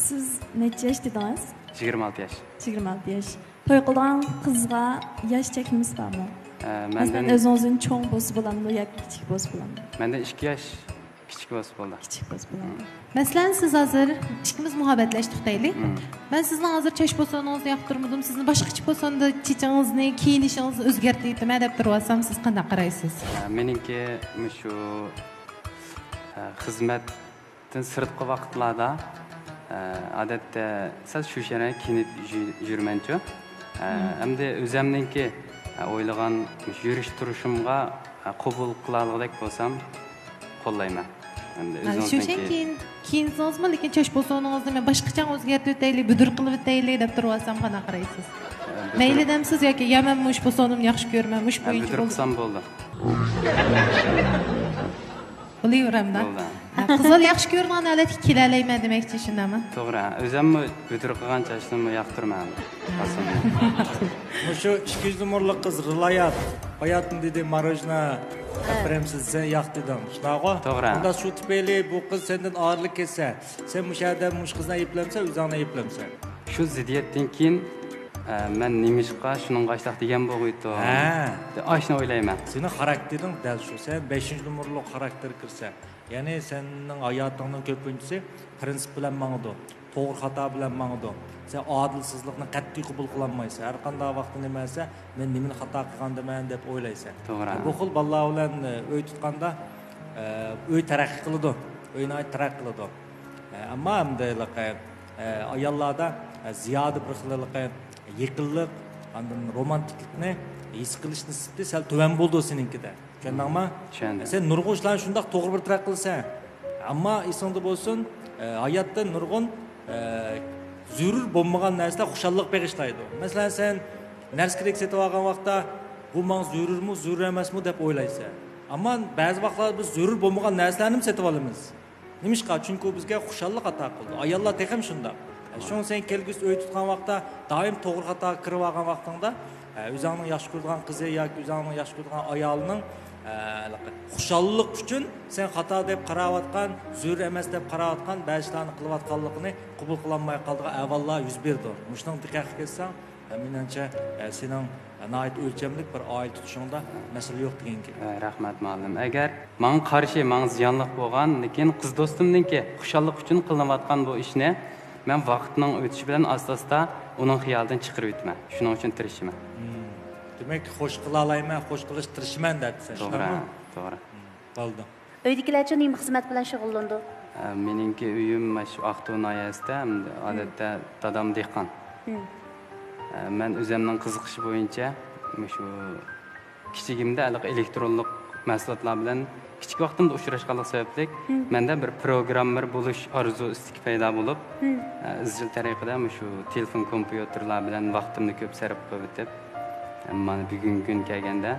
Siz necha yosh dedingiz? 26 yosh. 26 yosh. To'y qilgan qizga yosh chekimiz bormi? Masalan, o'zingizning cho'ng bo'lsa bo'ladimi yoki kichik bo'lsa bo'ladimi? Menda 2 yosh kichik bo'lsa bo'ladi. Kichik bo'lsa bo'ladi. Masalan, siz hozir ikkimiz muhabbatlashdik deylik. Men sizni hozir chash po'soningizni yoqtirmadim, sizni boshqacha po'sonda chechingizni, kiyinishingizni o'zgartirdim deb turibsam, siz qanday qaraysiz? Meningki shu xizmatdan sirtqi vaqtlarda odatda siz shu shara kiyinib yurmanchu. Endi o'zimningki o'ylagan yurish turishimga qabul qiladigandek bo'lsam, qo'llayman. Endi o'zingizga kiyinsizmi, lekin chash po'soningizni men boshqacha o'zgartirib o'taylik, budur qilib o'taylik deb turibsam, qanday qaraysiz? Mayli demsiz yoki yaman mush po'sonimni yaxshi ko'rman, mush bo'yicha budur qilsam bo'ldi. Bo'laveramda. Qizlar yaxshi ko'rgan holatga kelalayman demoqchi shundami? To'g'ri. O'zimmi budur qilgan chashimni yoqtirman. Shu 200 numaralı qiz Rilayat, hayatım dedi marojna premsiz sen yoqtirding. Shunaqa? To'g'ri. Unda shu tufayli bu qiz sendan og'irlik kelsa, sen mush yerda mush qizni ayiblamsa, o'zingni ayiblamsan. Shu ziddiyatdan keyin men nimishqa shuning qashlaq degan bo'g'iydi. Ashni o'ylayman. Sening xaraktering dal shu. Sen 5-numaralı xarakter kirsa, ya'ni sening hayotingning ko'pinchisi prinsip bilan mangdi, to'g'ri xato bilan mangdi. Sen adilsizlikni qat'iy qabul qilolmaysan. Har qanday vaqtda nima desa, men nimani xato qilganman deb o'ylaysan. To'g'ri. Bu xil bolalar bilan uy tutganda uy taraqqiy qiladi, uyni taraqqiy qiladi. Ammo endi ayollarda ziyoda bir xillik yaqinlik, Andan romantiklikni his qilish nisbati sal tuvan bo'ldi seninkida. Tushundingmi? Tushundim. Sen nurg'un ishlarni shundoq to'g'ri bir taraf qilsan. Ammo esingda bo'lsin, hayotda nurg'un zarur bo'lmagan narsalar xushallik bag'ishlaydi. Masalan, sen narsa kerak setib olgan vaqtda bu menga zarurmi, zarur emasmi deb o'ylaysan. Ammo ba'zi vaqtlarda biz zarur bo'lmagan narsalarni setib olamiz. Nimishqa? Chunki u bizga xushallik ato qildi. Ayollar ham shundoq. Shun sen kelgusi uy tutgan vaqtda doim to'g'ri xato kirib olgan vaqtingda o'zingning yaxshi ko'rgan qizi yoki o'zingning yaxshi ko'rgan ayolining xushallik uchun sen xato deb qarayotgan, zo'r emas deb qarayotgan ba'zi ishlarni qilayotganligini qabul qilolmay qoldigan avvallar yuz berdi. Mushning diqqatga kelsang, menimcha sening nayt o'lchamlik bir oila tutishingda masala yo'q deganki. Rahmat muallim. Agar men qarshi, men ziyonli bo'lgan, lekin qiz do'stimningki xushallik uchun qilinayotgan bu ishni men vaqtning o'tishi bilan asosda uning xiyolidan chiqarib o'tman. Shuning uchun tirishiman. Demak, xo'sh qila olayman, xo'sh qilish tirishman debsan. To'g'ri, to'g'ri. Bo'ldi. Uydagilar uchun nima xizmat bilan shug'ullandi? Meningki uyim shu Aqto'y noyasida, odatda dadam dehqon. Men o'zimning qiziqishi bo'yicha shu kichigimda elektronlik mahsulotlar bilan kichik vaqtimda uchrashganlik sababli menda bir programmer bo'lish orzusi paydo bo'lib, izchil tariqada shu telefon kompyuterlar bilan vaqtimni ko'p sarf qilib o'tib, mana bugungi kun kelganda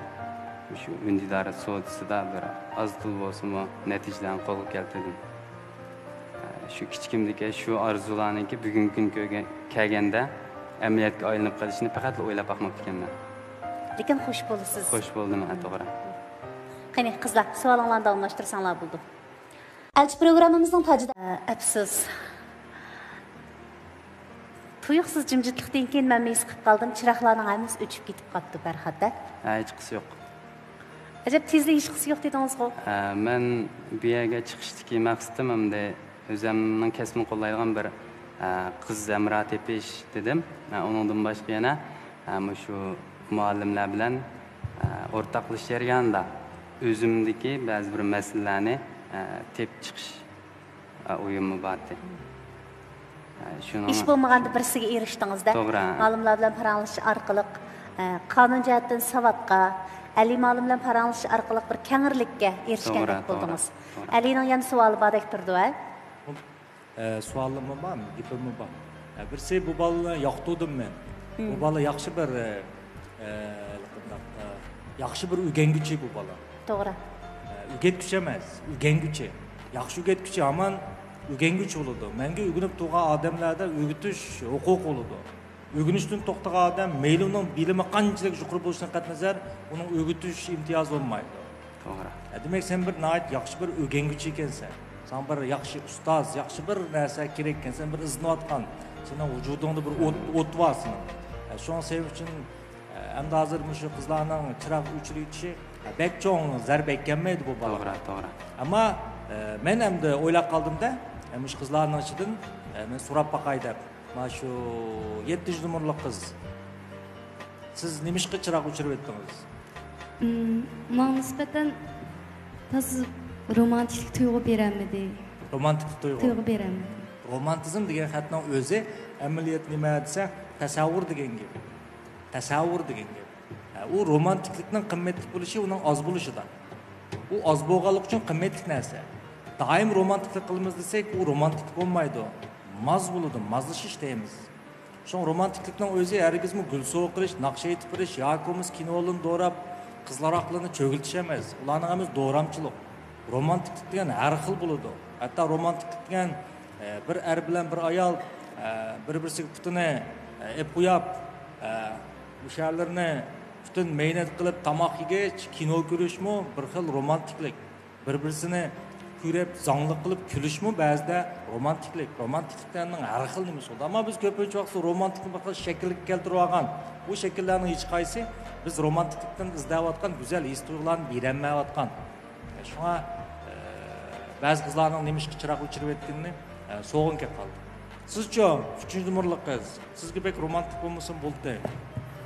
shu Undidara so'zida bir aztul bo'lsa-mu natijalarni qo'lga keltirdim. Shu kichikimdagi shu orzularniki bugungi kunga kelganda amaliyotga aylanib qolishini faqat o'ylab boqmoqda ekanman. Lekin xush bo'lasiz. Xush bo'ldim, to'g'ri. Qani qizlar, savolinglarni davomlashtirsanlar bo'ldi. Elchi programmamizning tajida afsus. Tuyuqsiz jimjitlikdan keyin men mes qilib qoldim. Chiroqlarning hammasi o'chib ketib qoldi Farhodda. Hech qisi yo'q. Ajab tezlik hech qisi yo'q dedingiz-ku. Men bu yerga chiqishdagi maqsadim hamda o'zimning kasbimni qo'llaydigan bir qiz zamra tepish dedim. Uningdan boshqa yana shu muallimlar bilan o'rtoqlashish jarayonida o'zimdagi ba'zi bir masalalarni tep chiqish o'yimim bor edi. İş bo'lmaganda birisiga erishdingizda. Ma'lumlar bilan paranglish orqali qonun jihatdan savodga, Ali ma'lum bilan paranglish orqali bir kengirlikka erishgandek bo'ldingiz. Alining yana savoli bordek turdi-a? Savolim bormi? Gapim bor. Birisi bu bolani yoqtirdim men. Bu bola yaxshi bir o'rganguchi bu bola. To'g'ri. O'rgatguchi emas, o'rganguchi. Yaxshi o'rgatguchi, aman o'rganguchi bo'ladi. Menga o'rganib turgan odamlarda o'rgatish huquq bo'ladi. O'rganishdan to'xtagan odam mayli uning bilimi qanchalik yuqori bo'lishidan qat'iy nazar, uning o'rgatish imtiyozi bo'lmaydi. To'g'ri. Demak, sen bir nayt yaxshi bir o'rganguchi ekansan. Sen bir yaxshi ustoz, yaxshi bir narsa kerak ekan, sen bir iznatgan, sening vujudingda bir o't bor sening. Shu sebep uchun endi hozir shu qizlarning chiroq o'chirilishi bek cho'ng zarba ekkanmaydi bu bola. To'g'ri, to'g'ri. Ammo men endi o'ylab qoldimda, shu qizlarning ichidan men so'rab boqay deb. Mana shu 700 nomerli qiz. Siz nimishqa chiroq o'chirib o'tdingiz? Men nisbatan siz romantik tuyg'u beramidi? Romantik tuyg'u beramidi. Romantizm degan xatning o'zi amaliyot nima desa, tasavvur degan gap. Tasavvur degan gap. U romantiklikning qimmatli bo'lishi uning oz bo'lishidan. U oz bo'lganlik uchun qimmatli narsa. Doim romantiklik qilamiz desak, u romantik bo'lmaydi. Maz bo'ladi, mazlashish deymiz. Shu romantiklikning o'zi hargizmi gul so'q qilish, naqsha etib berish, yoki kinolarni do'rab, qizlar aqlini cho'giltish emas. Ularning hammasi do'ramchilik. Romantiklik degan har xil bo'ladi. Hatto romantiklik degan bir er bilan bir ayol bir-birisiga putini qo'yib, o'shalarni butun mehnat qilib tomoq yegach, kino ko'rishmi bir xil romantiklik. Bir-birisini ko'rib, zongli qilib kulishmi ba'zida romantiklik. Romantikliklarning har xil nimasi bor. Ammo biz ko'pincha vaqt romantikni bir xil shaklga keltirib olgan. Bu shakllarning hech qaysi biz romantiklikdan izlayotgan go'zal his-tuyg'ularni berolmayotgan. Shunga ba'zi qizlarning nimishqa chiroq o'chirib o'tganini so'g'in kelib qoldi. Sizcha 3-nomerli qiz, sizga bek romantik bo'lmasa bo'ldi.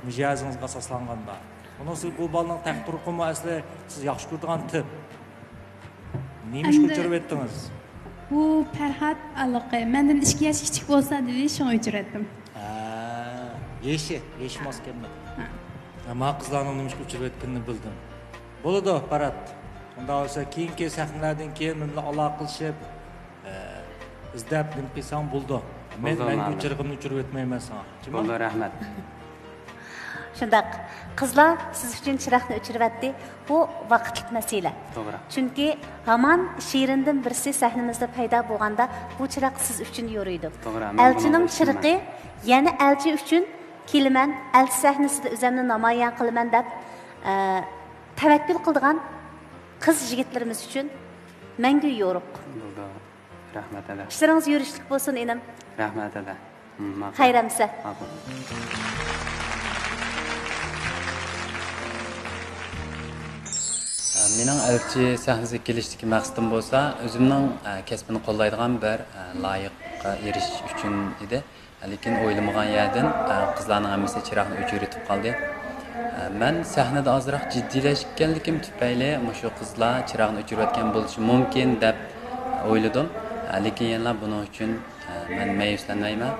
Mijozingizga asoslanganda. Buni siz bu bolaning taqdiri qilma asli siz yaxshi ko'rgan tip. Nimishqa o'chirib o'tdingiz? Bu Farhod aloqa. Mendan 2 yosh kichik bo'lsa dedi, shuni o'chirdim. Yeşi mas kelmedi. Ama kızlarning nima uchirib etganini bildim. Bo'ladi, Barat. Unda olsa keyingi sahnalardan keyin menga aloqalashib, izdab nima qilsam bo'ldi. Men uchirg'imni uchirib etmayman sana. Bo'ldi, rahmat. Shundaq, qizlar siz uchun chiroqni o'chiribdi. Bu vaqtlik masala. To'g'ri. Chunki hamon shirindan birisi sahnamizda paydo bo'lganda bu chiroq siz uchun yoriydi. Elchining chiriqi yana elchi uchun kelaman, elchi sahnasida o'zimni namoyon qilaman deb tavakkul qilgan qiz yigitlarimiz uchun mangu yo'ruq. Bo'ldi. Rahmat ala. İşleriniz yürüyüşlük bo'lsin enim. Rahmat ala. Xayramsa. Mening elchi sahnasiga kelishdagi maqsadim bo'lsa, o'zimning kasbini qo'llaydigan bir loyiqqa erishish uchun edi. Lekin o'ylamagan yerdan qizlarning hammasi chiroqni o'chirib qoldi. Men sahnada ozroq jiddiylashganligim tufayli shu qizlar chiroqni o'chirayotgan bo'lishi mumkin deb o'yladim. Lekin yana buning uchun men ma'yuslanmayman.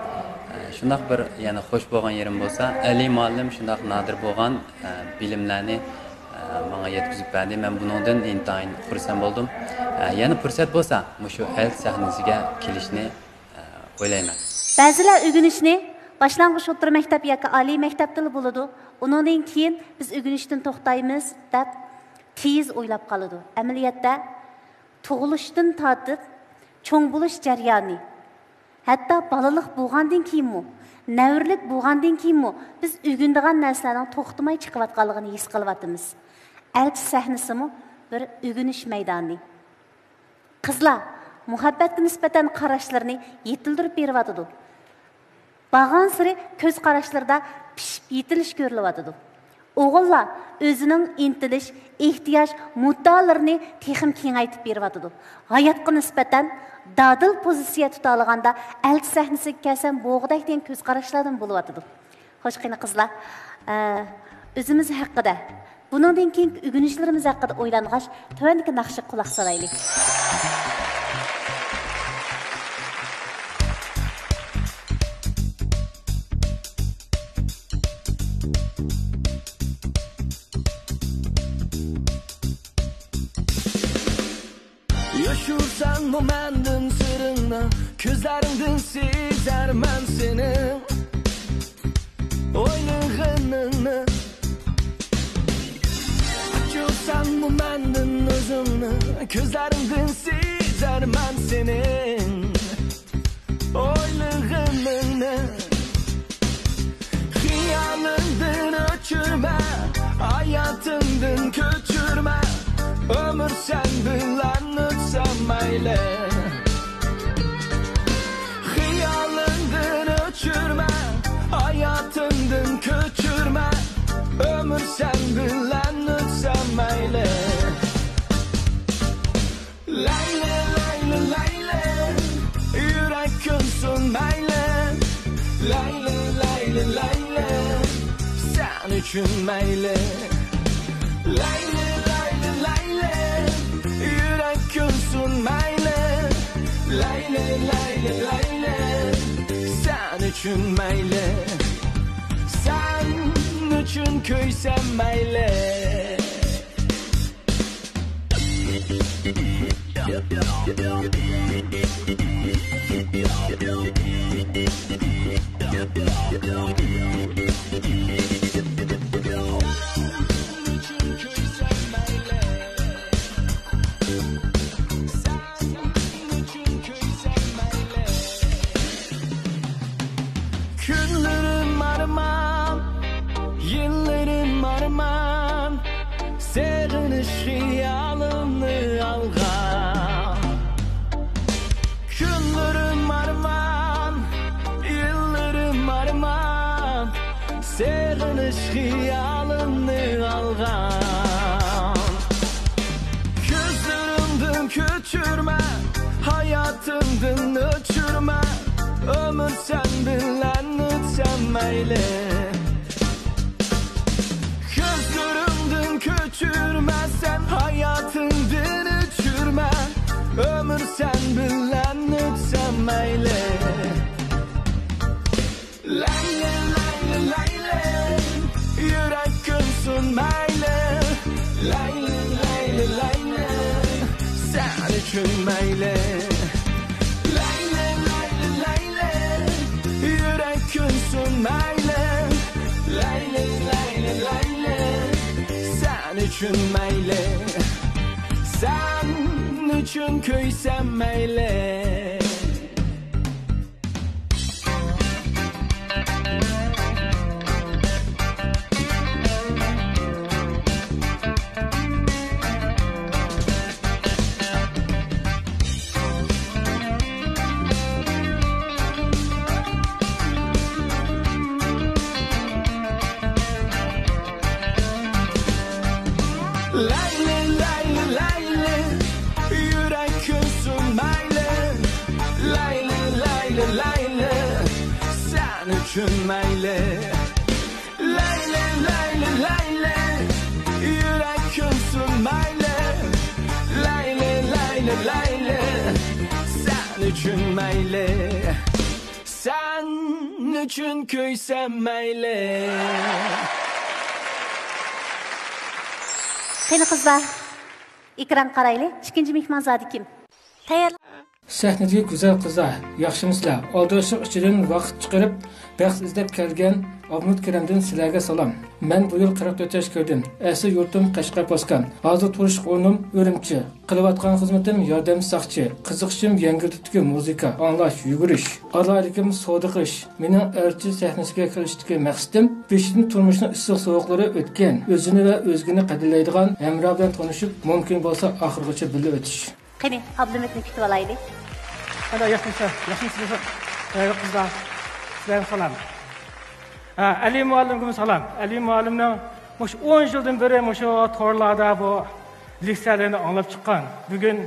Shundaq bir yana xo'sh bo'lgan yerim bo'lsa, Ali muallim shundaq nadir bo'lgan bilimlarni menga yetkazib berdi. Men buningdan intayin xursand bo'ldim. Yana fursat bo'lsa, shu el sahnasiga kelishni o'ylayman. Ba'zilar o'rganishni boshlang'ich o'rta maktab yoki oliy maktabda bo'ladi. Undan keyin biz o'rganishdan to'xtaymiz deb tez o'ylab qoladi. Amaliyotda tug'ilishdan tortib cho'ng bo'lish jarayoni, hatto balalik bo'lgandan keyinmi, navrlik bo'lgandan keyinmi biz o'rganadigan narsalarning to'xtamay chiqayotganligini his qilyapmiz. Elchi sahnasimi bir o'rganish maydoni. Qizlar muhabbatga nisbatan qarashlarini yetildirib beryapti. Bağan siri ko'z qarashlarda pishib yetilish ko'rilyapti. O'g'illar o'zining intilish, ehtiyoj, muddalarini texim kengaytib beryapti. Hayotga nisbatan dadil pozitsiya tuta olganda elchi sahnasiga kelsam bo'g'dak degan ko'z qarashlardan bo'lyapti. Xo'shqina qizlar, o'zimiz haqida, buningdan keyingi o'rganishlarimiz haqida o'ylangach, tuvandagi naqshga quloq solaylik. Yaşursan mı mendin sırrını, gözlerinden sezermen senin oylığınını. Açırsan mı mendin özünü, gözlerinden sezermen senin oylığınını. Hiyalından öçürme, hayatından köçürme. Ömür sen bilen ötsemeyle, hıyalından öçürme, hayatından köçürme. Ömür sen bilen ötsemeyle. Layle layle layle, yürek künsün meyle. Layle layle layle, sen için meyle. Layle künsün meyle, layle layle layle, sen için meyle, sen için köysem meyle. Günlerim armağan, yıllarım armağan, sığınış hıyalını algan. Günlerim armağan, yıllarım armağan, sığınış hıyalını algan. Gözlerimden köçürme, hayatımdan öçürme. Ömür sen bilen ötsemeyle, gözlerimden köçürmezsen hayatından öçürme. Ömür sen bilen ötsemeyle. Layle layle üçün meyli Leyle leyle leyle Yürek künsün meyli Leyle leyle leyle Sen üçün meyli Sen üçün köysem meyli üçün meyli Leyle leyle leyle Yürek künsün meyli Leyle leyle leyle Sen üçün meyli Sen üçün köysem meyli Qani qizlar, ekran qarayli. İkinci mehmonzodi kim? Tayyor. Sahnedagi go'zal qizlar, yaxshimisizlar? Oldirishib ichidan vaqt chiqarib, bahs izlab kelgan Obnud Karamdan sizlarga salom. Men bu yil 44 yosh ko'rdim. Asli yurtim Qashqarposkan. Hozir turish o'rnim Urumchi. Qilayotgan xizmatim yordam saqchi. Qiziqishim yangi tutgan muzika, anglash, yugurish. Alaylikim savdo qilish. Mening archi sahnasiga kirishdagi maqsadim beshidan turmushning issiq sovuqlari o'tgan, o'zini va o'zgini qadrlaydigan hamroh bilan tanishib, mumkin bo'lsa oxirgacha birga o'tish. Qani, Abdumetni kutib olaylik. Hadi yaxshimisiz? Qizlar. Sizlarga salom. Ali muallimga salom. Ali muallimning mush 10 yildan beri mush torlarda bu leksiyalarni anglab chiqqan. Bugun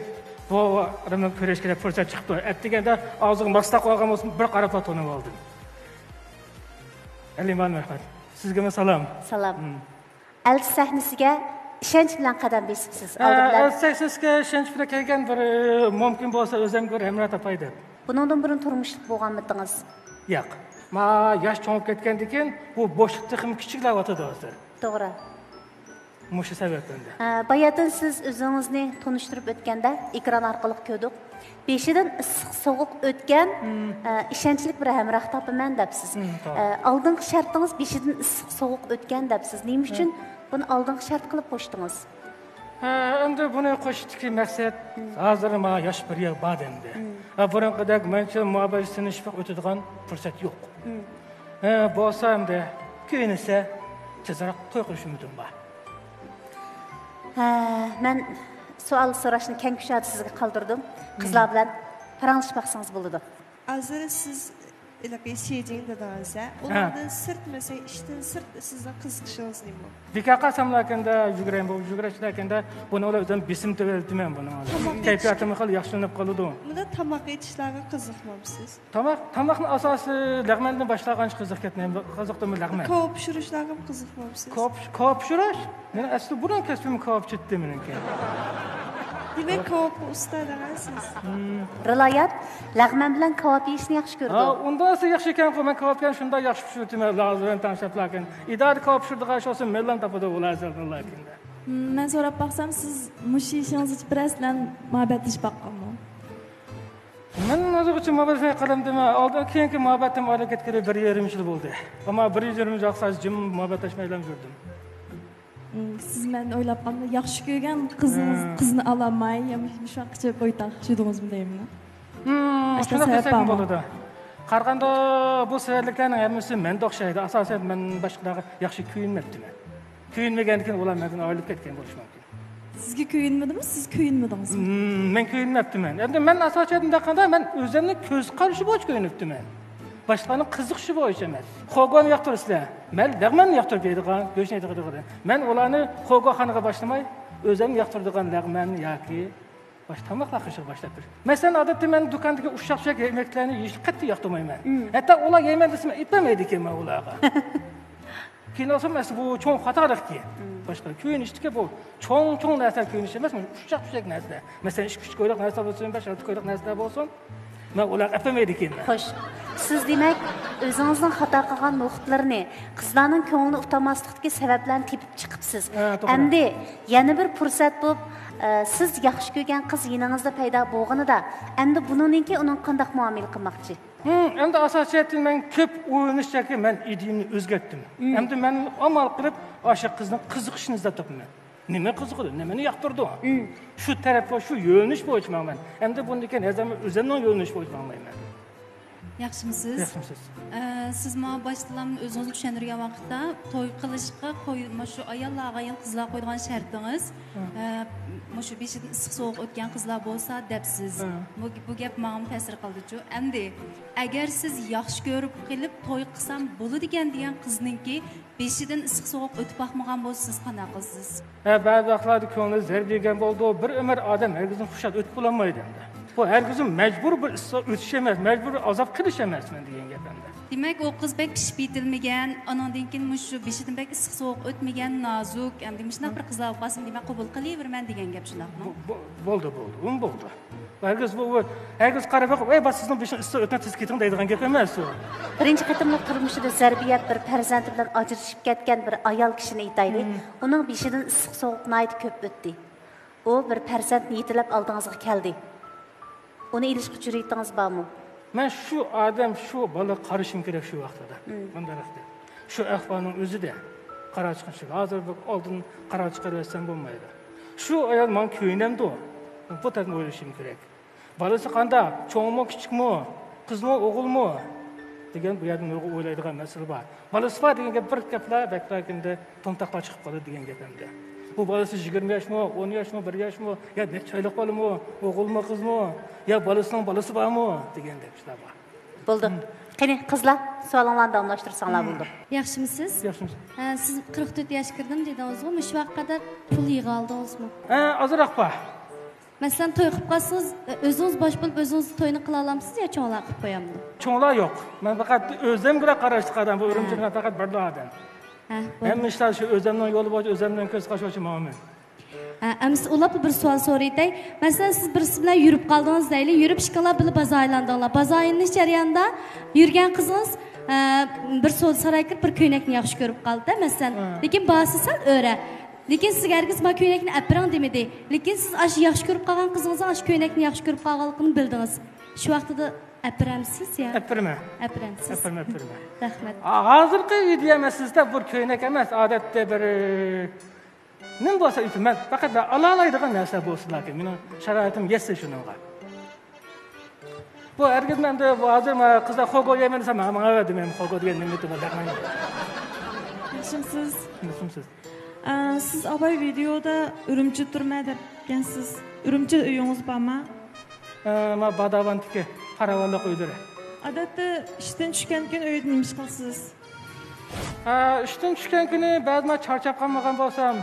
bu odamni ko'rishga fursat chiqdi. Aytganda og'zimga maqsad qo'ygan bo'lsam bir qarab tanib oldim. Ali muallim, sizga salom. Salom. Elchi sahnasiga ishonch bilan qadam besibsiz. Sahnasiga ishonch bilan kelgan bir mumkin bo'lsa o'zim ko'r hamroh topay deb. Bundan burun turmushlik bo'lganmidingiz? Yo'q. Ma yosh cho'ngib ketgandan keyin bu bo'shliqda ham kichiklayotdi hozir. To'g'ri. Mushu sababdan. Bayatın siz o'zingizni tanishtirib o'tganda ekran orqali ko'rdik. Beshidan issiq sovuq o'tgan ishonchli bir hamroh topaman debsiz. Oldingi shartingiz beshidan issiq sovuq o'tgan debsiz. Nima uchun buni oldingi shart qilib qo'shdingiz? Endi buni qo'shdiki maqsad hozir ma yosh bir yer bor endi. Burunqidek mencha muhabbatini shifaq o'tadigan fursat yo'q. Bo'lsa endi keyinsa tezroq to'y qilish umidim bor. Men savol so'rashni keng kuchada sizga qoldirdim. Qizlar bilan paranglashmoqsangiz bo'ladi. Hozir siz ilaqi seyjing dedingiz-a. Undan sirt mesela ishdan sirt sizning qiziqishingiz nima? Dika qasamlakanda yugurayim, bu yugurishlarkanda buni o'zim besim tebeldiman buni. Kayfiyatim xil yaxshilanib qoldi. Bunda tamoq etishlarga qiziqmamsiz? Tamoqning asosi lag'mandan boshlagan qiziq ketmayman. Qiziqdimi lag'man? Ko'p pishirishlarga qiziqmamsiz? Ko'p pishirish? Men asli bundan kasbim ko'p chitdi meniki. Demek ko'p usta dersiz. Riloyat lag'man bilan ko'p yeyishni yaxshi ko'rdi. Undan so'ng yaxshi ekan, men ko'pgan shunda yaxshi pishirdim, lazım tanishiblarken. Idora ko'p pishirdigan shosam mendan topadi ulardan. Men so'rab baqsam, siz mush ishingiz bilan bilan muhabbatlashib baqqanmi? Men o'zim uchun muhabbatga qalamdim. Oldin keyingi muhabbatim orqaga ketgani 1,5 yil bo'ldi. Ammo 1,5 yil yaxshi jim muhabbatlashmaylam yurdim. Siz men o'ylab qoldim, yaxshi ko'rgan qizni ololmay, yo'qcha qo'ytaq shudingizmi deyman. Shuna desam bo'ladi. Qaraganda bu sabablarning hammasi menda o'xshaydi. Asosan men boshqalarga yaxshi kuyinmabdiman. Kuyinmagandan keyin ular mendan ayrilib ketgan bo'lishi mumkin. Sizga kuyinmadimi? Siz kuyinmadingizmi? Men kuyinmabdiman. Endi men asosan daqanda men o'zimni ko'z qarashi bo'yicha kuyinibdiman. Başqaning qiziqishi bo'yicha emas. Xo'g'on yoqtirsizlar. Men lag'manni yoqtirib beradigan, go'shni yoqtiradigan. Men ularni xo'g'onxonaga boshlamay, o'zim yoqtiradigan lag'manni yoki boshqa tamoqlar qilishga boshlabdir. Masalan, odatda men do'kondagi ushaq-ushaq yemeklarni yeyishni qattiq yoqtirmayman. Hatto ular yeyman desam, aytmaydi ekan men ularga. Kinosim emas bu cho'ng xatolikki. Boshqa kuyunishdiki bu cho'ng narsa kuyunish emas, ushaq-ushaq narsa. Masalan, ish kuch ko'ylak narsa bo'lsin, boshqa ko'ylak narsa bo'lsin. Men ular aytmaydi ekan. Xo'sh. Siz demek özünüzün hata qilgan nuqtalarini, qizlarning ko'nglini utamaslikdagi sabablarni tepib chiqibsiz. Endi yana bir fursat bo'lib, siz yaxshi ko'rgan qiz yoningizda paydo bo'lganida, endi buningki uning qanday muomala qilmoqchi? Endi asosiyatda men ko'p o'ylanishga men ideyamni o'zgartdim. Endi men amal qilib o'sha qizning qiziqishini izlab topman. Nima qiziqdi, nimani yoqtirdi? Shu tarafga, shu yo'linish bo'yicha men. Endi bundan o'zimning yo'linish bo'yicha men. Yaxshimisiz? Yaxshimisiz. Siz men baştadan o'zingizni tushuntirgan vaqtda to'y qilishga shu ayollarga, qizlar qo'ygan shartingiz, shu beshidan issiq sovuq o'tgan qizlar bo'lsa debsiz. Bu gap menga ta'sir qildi-ku. Endi agar siz yaxshi ko'rib qilib to'y qilsam bo'ladi degan qizninki beshidan issiq sovuq o'tib baxmagan bo'lsa siz qanday qilasiz? Ba'zi vaqtlarda ko'nglingiz zarb yegan bo'ldi, bir umr odam herkesning xushad o'tib bo'lmaydi endi. Bu herkesin mecbur bir ötüş emas, mecbur bir azap qilish emas men degan gapimda. Demak, o qiz bek pishib yetilmagan, ondan keyin shu beshidan bek issiq sovuq o'tmagan, nozuk, endi shunday bir qizlar bo'lsin, demak qabul qilaverman degan gap shundaqmi? Bo'ldi. Herkes qarab qo'yib, "Ey, bas sizning beshin issiq o'tdan tez keting" deydigan gap emas u. Birinchi qatimliq turmushida zarbiyat bir farzandi bilan ajrashib ketgan bir ayol kishini aytaylik. Uning beshidan issiq sovuq nayt ko'p o'tdi. U bir farzandni yetilab oldingizga keldi. Onu ilişki cürettiniz barmı? Ben şu adam, şu balık karışım gerek şu vaxtada. Şu ahvalın özü de kara çıkışık. Hazır bak aldın kara çıkarırsan bulmaydı. Şu ayal man köyünemdi o. Bu tarzda oylashim gerek. Balası qanda, çoğun mu, küçük mü, kız mı, oğul mu? Degen bu yerden oylaydigan mesele var. Balası var degen bir gaplar beklerkinde tomtakla çıkıp kalır degen gapimde. Bu balası 20 yaş mı, 10 yaş mı, 1 yaş mı, ya ne çaylık balı mı, oğul mu, kız mı, ya balısının balısı var mı, degen demişler var. Buldu. Qani qizlar, sualinglarni davomlashtirsanlar bo'ldi. Yaxshimisiz? Yaxshimisiz. Siz 44 yosh kirdim dedingiz-ku, shu vaqtga qadar pul yig'a oldingizmi? Ozroq bor. Masalan, to'y qilib qolsangiz, o'zingiz bosh bo'lib o'zingiz to'yni qila olamsiz yo cho'nglar qilib qo'yamdi? Cho'nglar yo'q. Men faqat o'zimga qarashli qadam, bu Urumchidan faqat bir odam. Hamma ishlar shu o'zimning yo'li bo'yicha, o'zimning ko'z qarashuvchi muomala. Siz ulab bir savol so'rayday. Masalan, siz birisi bilan yurib qoldingiz deylik, yurib ishqilab bilib bazoylandinglar. Bazoyinish jarayonida yurgan qizingiz bir so'l saroy kirib bir ko'ynakni yaxshi ko'rib qoldi-da, masalan. Lekin bosi sal o'ra. Lekin siz hargiz ma ko'ynakni apirang demadi. Lekin siz ash yaxshi ko'rib qolgan qizingiz ash ko'ynakni yaxshi ko'rib qolganligini bildingiz. Shu vaqtida apiramsiz ya? Apirma. Apiramsiz. Apirma. Rahmat. Hozirgi videomizda bu ko'ynak emas, odatda bir nim bo'lsa uchun men faqat ala oladigan narsa bo'lsin-ki, mening sharoitim yetsa shunga. Bu herkes menda hozir qizlar xogo yeyman desam, menga demam, xogo degan nima deb bilmayman. Yaxshimisiz? Yaxshimisiz. Siz abay videoda Urumchi turma debgansiz. Urumchi uyingiz bormi? Ma Badavantga Qaravolliq uydiri. Odatda ishdan tushgan kun uyda nima ish qilasiz? Ishdan tushgan kuni ba'zan charchab qolmagan bo'lsam,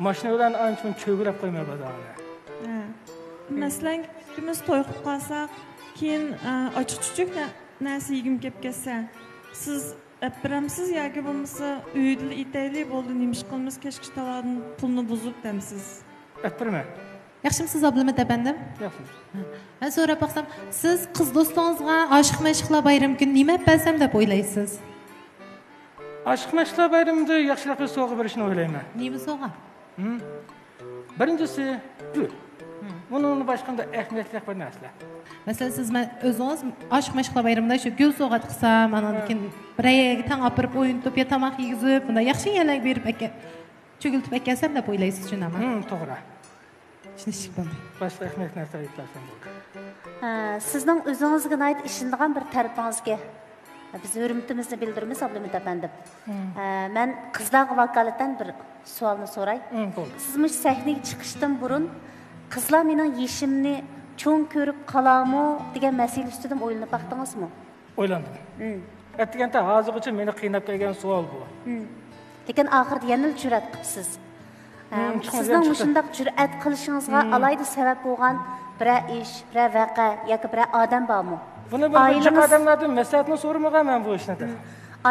mashina bilan ancha cho'g'ilab qo'ymay bazarga. Masalan, ikimiz to'y qilib qolsak, keyin ochiq-chuchuk narsa yegim kelib ketsa, siz apiramsiz yoki bo'lmasa uyda itayli bo'ldi, nima ish qilamiz, kechki tovarni pulni buzib demsiz? Apirma. Yaxshimisiz ablamat efendim? Yaxshimisiz. Ben so'rab baqsam, siz qiz do'stingizga oshiq mashqlar bayram kuni nima qilsam deb o'ylaysiz? Oshiq mashqlar bayramida yaxshilab bir sovg'a berishni o'ylayman. Nima sovg'a? Birinchisi gul. Bunun boshqanda ahamiyatli bir narsa. Masalan, siz o'zingiz oshiq mashqlar bayramida shu gul sovg'a qilsam, andan keyin birayga tang opirib o'yinib, ya tomoq yegizib, bunda yaxshi yalak berib cho'giltib akasam deb o'ylaysiz, shunami? To'g'ri. Tushunishib bo'ldi. Boshqa ahamiyat narsa aytlasam bo'ldi. Sizning o'zingizga ayt ishindigan bir tarafingizga biz hurmatimizni bildiramiz, ablamat efendim. Men qizlarga vakolatan bir savolni so'ray. Siz mush sahnaga chiqishdan burun qizlar mening yeshimni cho'ng ko'rib qolarmi degan masala ustidan o'ylanib baqdingizmi? O'ylandim. Aytganda hozirgacha meni qiynab kelgan savol bu. Lekin oxirida yana jur'at qilibsiz. Sizning shunday jur'at qilishingizga alayda sabab bo'lgan bir ish, bir vaqa yoki bir odam bormi? Buni bir odamlardan maslahatni so'ramagan men bu ishni.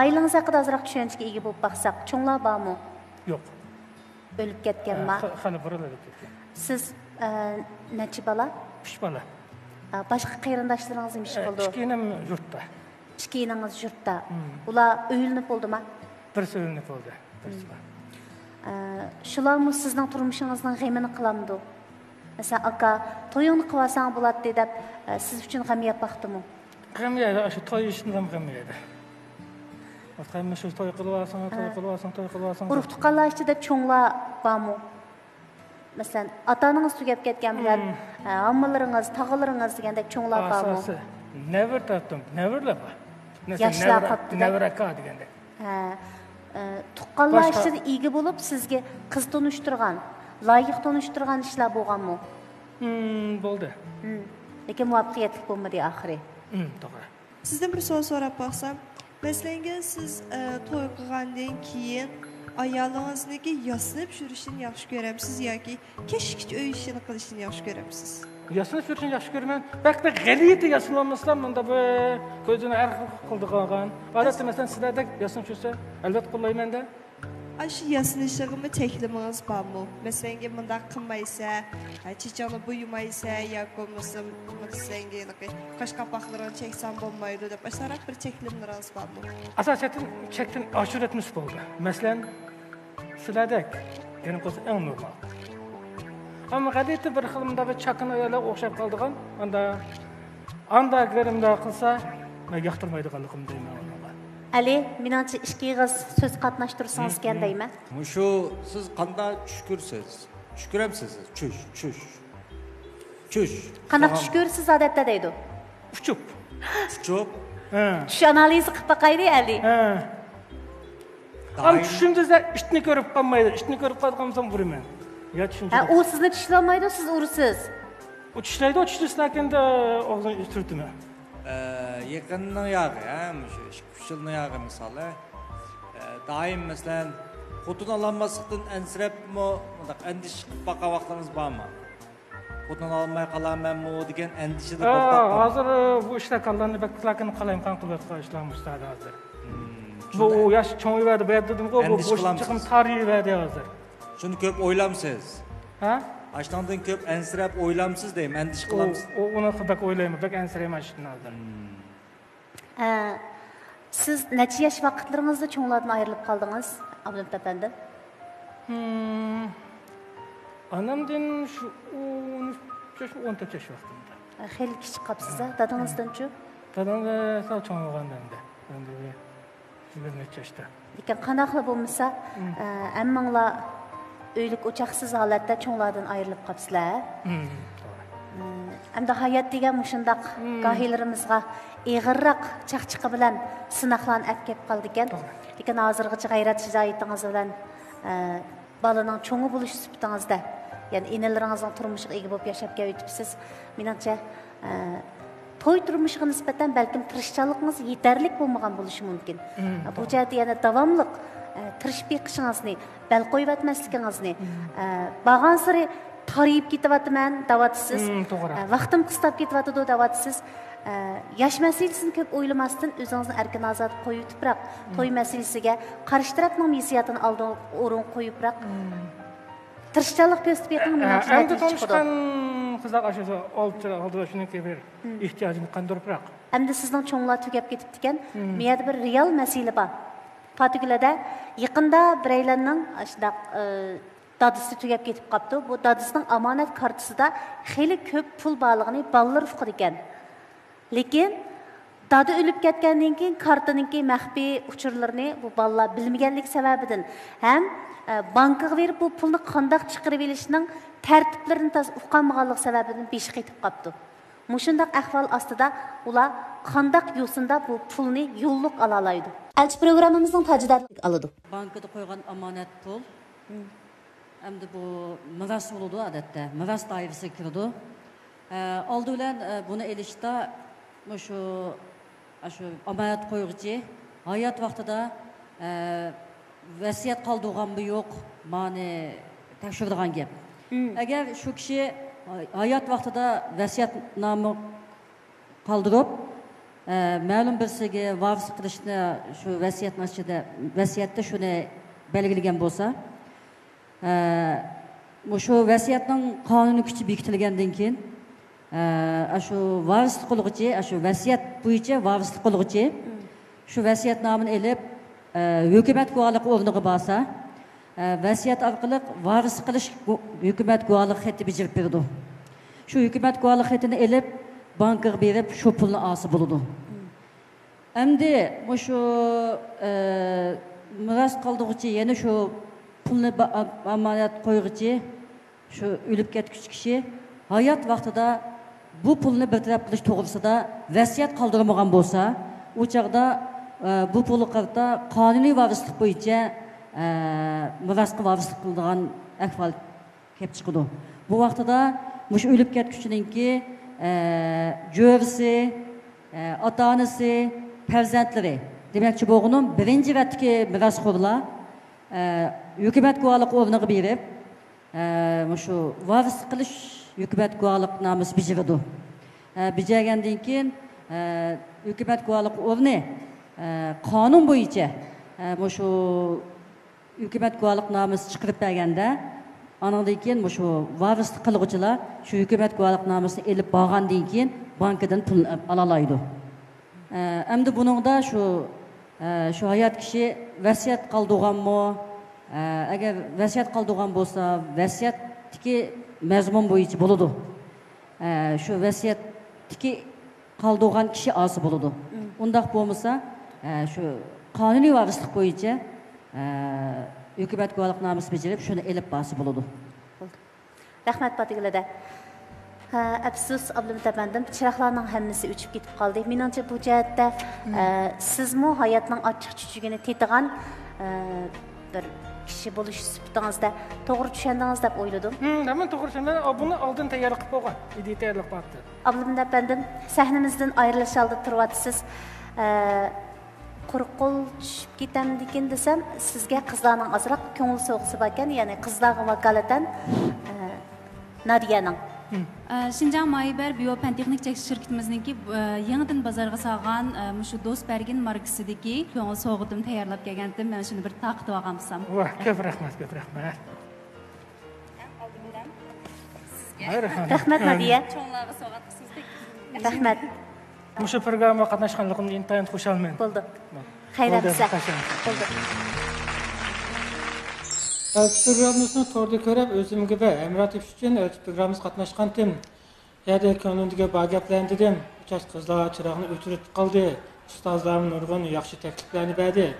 Oilangiz haqida ozroq tushunchaga ega bo'lib baqsaq, cho'nglar bormi? Yo'q. O'lib ketganmi? Qani bir o'lib ketgan. Siz necha bola? 3 bola. Boshqa qarindoshlaringiz nima ish qildi? Kichkinam yurtda. ikkingiz yurtda. Ular o'ylinib bo'ldimi? Birisi o'ylinib bo'ldi. Shularmi sizning turmushingizning g'amini qilamdi? Masalan, aka, to'yingni qilsang bo'ladi deb siz uchun g'am yapaqdimi? G'am yedi, shu to'y ishini ham g'am yedi. O'tqanmi shu to'y qilib olsang. Urug' tuqqanlar ichida cho'nglar bormi? Masalan, ota-onangiz tugab ketgan bilan ammalaringiz, tog'alaringiz degandek cho'nglar bormi? Asosi never topdim, neverlar bor. Yoshlar qolibdi. Never aka degandek. Tuqqanlar ichida ega bo'lib, sizga qiz tunishtirgan, loyiq tunishtirgan ishlar bo'lganmi? Bo'ldi. Lekin muvaffaqiyatli bo'lmadi oxiri. To'g'ri. Sizdan bir savol so'rab baxsam, masalan, siz to'y qilgandan keyin ayolingizniki yasinib yurishini yaxshi ko'ramsiz yoki kechki uy ishini qilishini yaxshi ko'ramsiz? Yasinib yurishini yaxshi ko'raman. Vaqtda g'alati yasinolmasam, bunda bu ko'zini arq qildi qolgan. Odatda masalan sizlarda yasinib yursa, albatta qo'llayman-da. Shu yasinishligimni cheklimingiz bormi? Masalan, bundaq qilmaysa, chechani buymaysa yoki bo'lmasa, masalan, qosh qapoqlarini cheksam bo'lmaydi deb asharat bir cheklimlaringiz bormi? Asosan chekdan oshib etmish bo'ldi. Masalan, sizlarda yana qo'sa eng normal. Ammo g'alati bir xilmda bir chaqin ayollar o'xshab qoldigan, anda garimda qilsa, men yoqtirmaydiganligim deyman. Ali, menimcha ikkingiz so'z qatnashtirsangiz ekan deyman. Shu siz qanday tush ko'rsiz? Tush ko'ramsiz? Tush. Qanday tush ko'rsiz odatda deydi? Uchib. Tush analizi qilib baqaydi, Ali. Am tushingizda ishni ko'rib qolmaydi. Ishni ko'rib qolganimdan uraman. Ya tushuncha. U sizni tushlamaydi, siz ursiz. U tushlaydi, tushlasnakenda og'zini turtimi? Yaqinning yog'i, shu 2 yilning yog'i misoli. Doim masalan, xotin ololmaslikdan ansirabmi, bunday andish qilib baqa vaqtlarimiz bormi? Xotin olmay qolamanmi degan andishida bo'lib. Hozir bu ishlar qallanib baklarni qalayim qan qilib qo'yishlarmiz hozir. Bu yosh cho'ng'iyadi, bu yerda bu chiqim tariyadi hozir. Shuni ko'p o'ylamsiz. Ha? Ashtondan ko'p ansirab o'ylamsiz deyman, andish qilamiz. Uni xuddak o'ylayman, bak ansirayman shundan hozir. Siz necha yosh vaqtlaringizda cho'nglardan ayrilib qoldingiz, Abdulmut efendi? Anamdan shu 14 yosh vaqtimda. Xeyli kichik qolibsiz, dadangizdan-chi? Dadam sal cho'ng bo'lganda. Endi 20 yoshda. Lekin qanaqli bo'lmasa, ammanglar uylik o'chaqsiz holatda cho'nglardan ayrilib qolibsizlar. Hamda hayot degan mushundaq gohilarimizga ig'irroq chaqchiqi bilan sinoqlarni olib kelib qoldi ekan. Lekin hozirgacha g'ayrat shijoatingiz bilan bolaning cho'ngi bo'lish sifatingizda, ya'ni enalaringizning turmushiga ega bo'lib yashab kelibsiz. Menimcha to'y turmushiga nisbatan balkim tirishchanligingiz yetarli bo'lmagan bo'lishi mumkin. Bu jihatda yana davomli tirishib yiqishingizni, bel qo'yib atmasligingizni, bag'an sari tarayib ketyapman, davatisiz. Vaqtim qistab ketyapti, davatisiz. Yosh masalasini ko'p o'ylamasdan o'zingizni erkin ozod qo'yib turib, to'y masalasiga qarshi tarafning hissiyotini oldin o'rin qo'yibroq tirishchanlik ko'rsatib yiqing. Endi tanishgan qizlar ashula oldida shuniki bir ehtiyojini qandiribroq. Endi sizning cho'nglar tugab ketibdi ekan. Miyada bir real masala bor. Portugaliyada yaqinda biraylarning shunday dadisi tugab ketib qolibdi. Bu dadisining omonat kartasida xeyli ko'p pul borligini bolalar uqdi ekan. Lekin dada o'lib ketgandan keyin kartaninki maxfiy uchurlarini bu bolalar bilmaganlik sababidan ham bankaga berib bu pulni qanday chiqarib olishning tartiblarini uqolmaganlik sababidan beshi qaytib qolibdi. Mushundaq ahvol ostida ular qanday yo'sinda bu pulni yo'lliq ola oladi. Elchi programmamizning tajribalarni oladi. Bankada qo'ygan omonat pul endi bu miras bo'ladi odatda. Miras doirasiga kiradi. Oldi bilan buni elishda shu omonat qo'yguchi hayot vaqtida vasiyat qoldirganmi yo'q, ma'ni tekshiradigan gap. Agar shu kishi hayot vaqtida vasiyatnoma qoldirib, ma'lum birisiga varis qilishni shu vasiyatda shuni belgilagan bo'lsa, shu vasiyatning qonuniy kuchi bekitilgandan keyin Şu varislik qilg'uchi, şu vasiyat bo'yicha varislik qilg'uchi şu vasiyatnomani elib hukumat guvohligi o'rniga borsa, vasiyat orqali varis qilish hukumat guvohligi xati bijirib berdi. Shu hukumat guvohligi xatini elib bankaga berib shu pulni olsa bo'ladi. Endi shu miras qoldiruvchi, yana shu pulni amonat qo'yg'uchi, shu o'lib ketguchi kishi hayot vaqtida bu pulni bartaraf qilish to'g'risida vasiyat qoldirmagan bo'lsa, u chaqda bu pulni qarta qonuniy varislik bo'yicha mirasga varislik qiladigan ahvol kelib chiqadi. Bu vaqtida mush o'lib ketguchininki jo'risi, ota-onasi, farzandlari, demakchi bo'g'unim birinchi vatdagi mirasxo'rlar hukumat guvohligi o'rniga berib, shu varis qilish hukumat guvohliknomasi bijiradi. Bijirgandan keyin hukumat guvohligi o'rni qonun bo'yicha shu hukumat guvohliknomasi chiqarib berganda, andan keyin shu varislik qilg'uchilar shu hukumat guvohliknomasini elib borgandan keyin bankadan pul ola oladi. Endi buningda shu hayot kishi vasiyat qoldirganmi? Agar vasiyat qoldirgan bo'lsa, vasiyatdagi mazmun bo'yicha bo'ladi. Shu vasiyatdagi qoldirgan kishi olsa bo'ladi. Undaq bo'lmasa, shu qonuniy varislik bo'yicha hukumat guvohliknomasi bijirib shuni elib borsa bo'ladi. Rahmat Patigilada. Afsus Abdulmit afandim, chiroqlarning hammasi o'chib ketib qoldi. Menimcha bu jihatda sizmi hayotning ochiq-chuchugini tetigan bir kishi bo'lish sifatingizda to'g'ri tushundingiz deb o'yladim. Men to'g'ri tushundim. Buni oldin tayyorlab qo'ygan. Ide tayyorlab qo'yibdi. Abdulmit afandim, sahnamizdan ayrilish oldi turyapsiz. Quruq qo'l tushib ketamdikin desam, sizga qizlarning ozroq ko'ngil so'g'isi bor ekan, ya'ni qizlarga vakolatan Nadiyaning Şinjan Mayber Biopentexnik şirketimizniki yangidan bozorga solgan shu Do'stbergin markasidagi ko'ngil so'g'idim tayyorlab kelgandim. Men shuni bir taqdim olgamsam. Voh, ko'p rahmat, ko'p rahmat. Rahmat Nadiya. Cho'nglarga so'g'atibsizdek. Rahmat. Shu programma qatnashganligimni intayin xursandman. Bo'ldi. Xayrabsa. Bo'ldi. Programımızın torda körüp özümge ve emrat etiş için programımız katnaşkandım. Yerde konuğundaki bağgaplandım. Uçaş kızlar çırağını ötürüp kaldı. Ustazlarımın nurgun yaxşı tekliflerini verdi.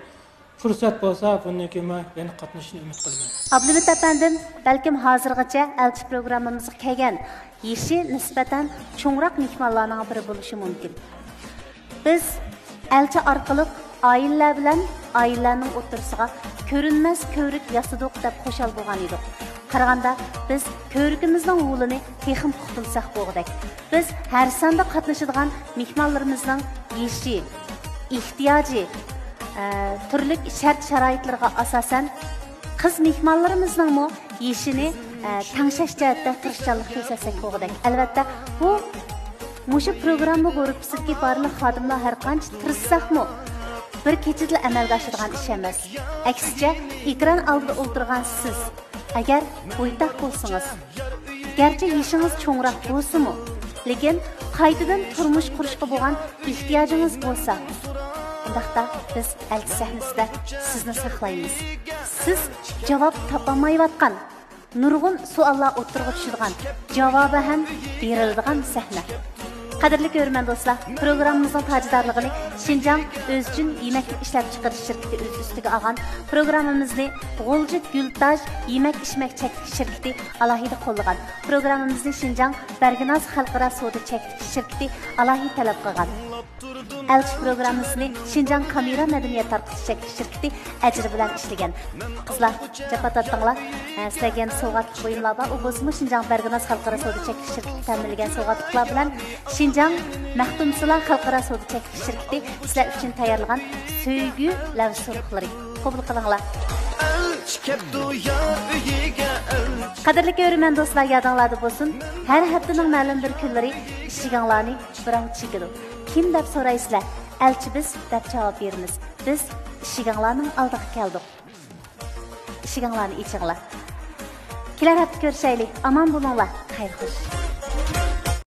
Fırsat bolsa bunun kimi beni katnaşını ümit kılmayın. Abdulmit afandim, balkim hozirgacha elchi programmamizga kelgan yeshi nisbatan cho'ngroq mehmonlarning biri bo'lishi mumkin. Biz elchi orqali oilalar bilan oilalarning o'rtasiga ko'rinmas ko'rik yasadoq deb qo'shal bo'lgan edik. Qaraganda biz ko'rikimizning yo'lini texim puxtilsak bo'lg'dak. Biz har sonda qatnashadigan mehmonlarimizning yeshi, ehtiyoji, turli shart-sharoitlarga asosan qiz mehmonlarimizning yeshini tangshash jihatda tirishchanlik ko'rsatsak bo'lg'dak. Albatta, bu mushu programma gruppasidagi barliq xodimlar har qancha tirishsaqmi bir kechada amalga oshadigan ish emas. Aksicha, ekran oldida o'tirgan siz agar bo'ytaq bo'lsangiz, garchi yeshingiz cho'ngroq bo'lsa-mu, lekin qaytadan turmush qurishga bo'lgan ehtiyojingiz bo'lsa, undaqda biz elchi sahnasida sizni saqlaymiz. Siz javob topolmayotgan nurg'un savollar o'tirib tushadigan, javobi ham beriladigan sahna. Qadrli ko'rman do'stlar, programmamizning tajdorligini Şinjan o'zchun yemak ishlab chiqarish shirkati o'z ustiga olgan. Programmamizni G'o'lji Gultaj yemak-ichmak cheklik shirkati alohida qo'llagan. Programmamizni Şinjan Berginoz xalqaro savdo cheklik shirkati alohida talab qilgan. Elchi programmasini Şinjan kamera madaniyat tarqatish cheklik shirkati ajri bilan ishlagan. Qizlar, javob topdinglar. Sizlarga sovg'at buyumlar bor. U bo'lsa Şinjan Berginoz xalqaro savdo cheklik shirkati ta'minlagan sovg'atlar bilan Şinjan Maxtumsular xalqaro savdo cheklik shirkati sizlar uchun tayyorlagan so'ygu lavsuruqlari. Qabul qilinglar. Qadrli ko'rman do'stlar, yodinglarda bo'lsin. Har haftaning ma'lum bir kunlari ishchiganlarni biroq chekidi. Kim deb so'raysizlar? Elchi biz deb javob beramiz. Biz ishchiganlarning oldiga keldik. Ishchiganlarni ichinglar. Kelar hafta ko'rishaylik. Omon bo'linglar. Xayr xo'sh.